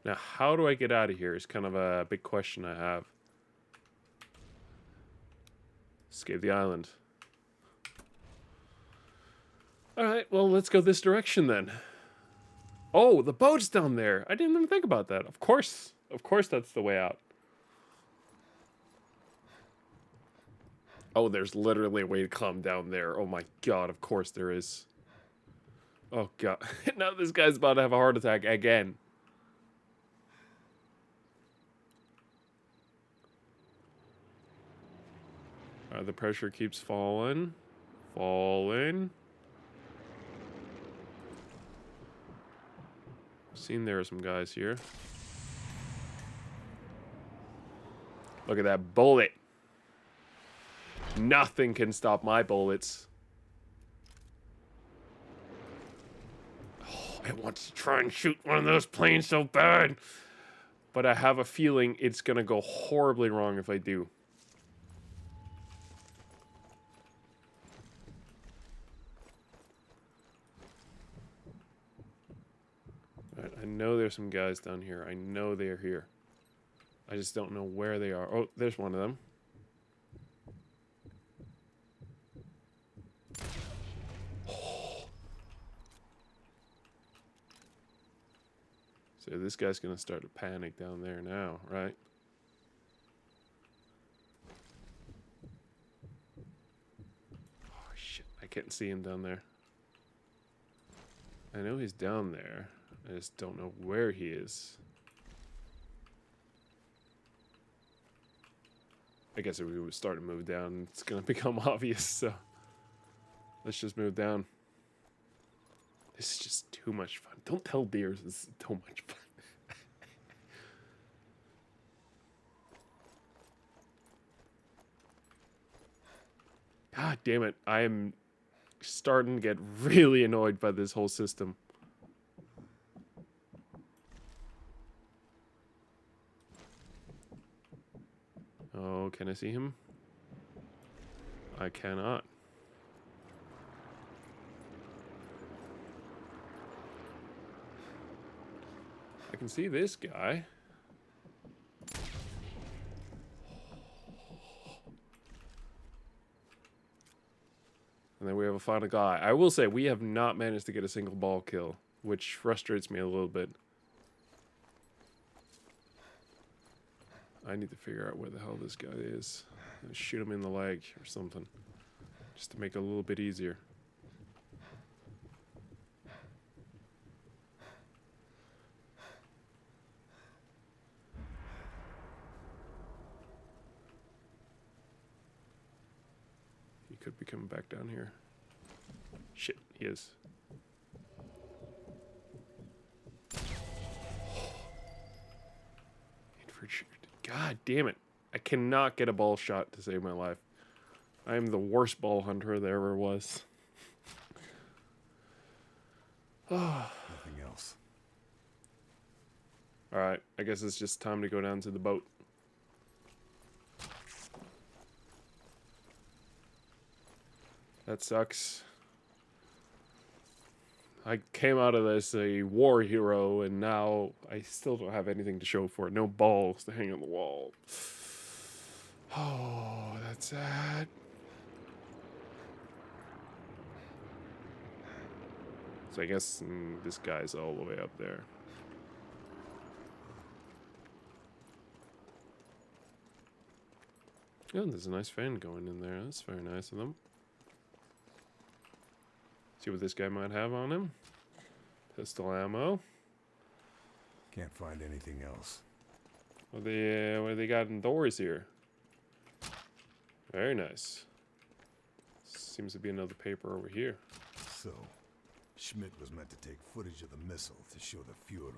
Now, how do I get out of here is kind of a big question I have. Escape the island. Alright, well, let's go this direction then. Oh, the boat's down there. I didn't even think about that. Of course. Of course that's the way out. Oh, there's literally a way to come down there. Oh my god, of course there is. Oh god. Now this guy's about to have a heart attack again. The pressure keeps falling. Falling. Seen there are some guys here. Look at that bullet. Nothing can stop my bullets. Oh, I want to try and shoot one of those planes so bad. But I have a feeling it's going to go horribly wrong if I do. Right, I know there's some guys down here. I know they're here. I just don't know where they are. Oh, there's one of them. So this guy's gonna start to panic down there now, right? Oh shit, I can't see him down there. I know he's down there. I just don't know where he is. I guess if we would start to move down, it's gonna become obvious, so let's just move down. This is just too much fun. Don't tell deers this is too much fun. God damn it. I am starting to get really annoyed by this whole system. Oh, can I see him? I cannot. I can see this guy. And then we have a final guy. I will say, we have not managed to get a single ball kill, which frustrates me a little bit. I need to figure out where the hell this guy is. Shoot him in the leg or something. Just to make it a little bit easier. He could be coming back down here. Shit, he is. God damn it. I cannot get a ball shot to save my life. I am the worst ball hunter there ever was. Nothing else. Alright, I guess it's just time to go down to the boat. That sucks. I came out of this a war hero, and now I still don't have anything to show for it. No balls to hang on the wall. Oh, that's sad. So I guess this guy's all the way up there. Oh, there's a nice fan going in there. That's very nice of them. See what this guy might have on him. Pistol ammo. Can't find anything else. What they got indoors here? Very nice. Seems to be another paper over here. So, Schmidt was meant to take footage of the missile to show the Fuhrer.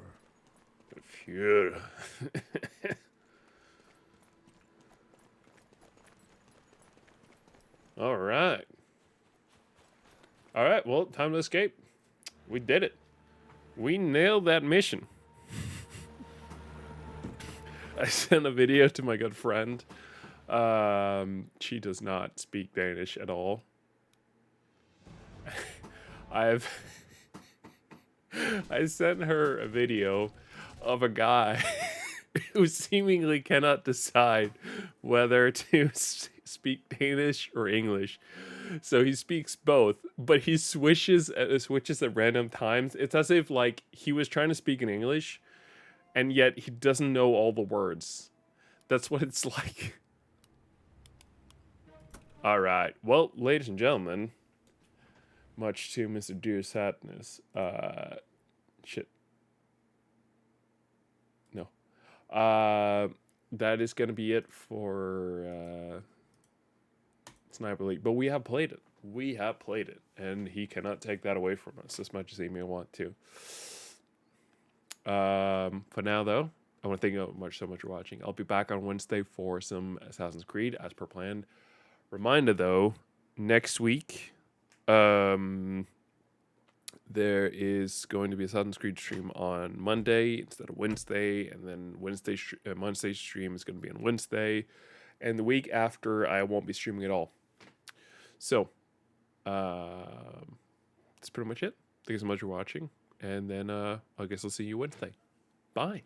The Fuhrer. All right. All right, well, time to escape. We did it. We nailed that mission. I sent a video to my good friend. She does not speak Danish at all. I've I sent her a video of a guy who seemingly cannot decide whether to speak Danish or English. So he speaks both, but he switches at random times. It's as if like he was trying to speak in English and yet he doesn't know all the words. That's what it's like. All right. Well, ladies and gentlemen, much to Mr. Deer sadness. Shit. No. That is gonna be it for Sniper League. But we have played it. We have played it, and he cannot take that away from us as much as he may want to. For now, though, I want to thank you so much for watching. I'll be back on Wednesday for some Assassin's Creed as per planned. Reminder though, next week, there is going to be a Assassin's Creed stream on Monday instead of Wednesday, and then Wednesday's stream is going to be on Wednesday, and the week after I won't be streaming at all. So, that's pretty much it. Thank you so much for watching, and then I guess I'll see you Wednesday. Bye.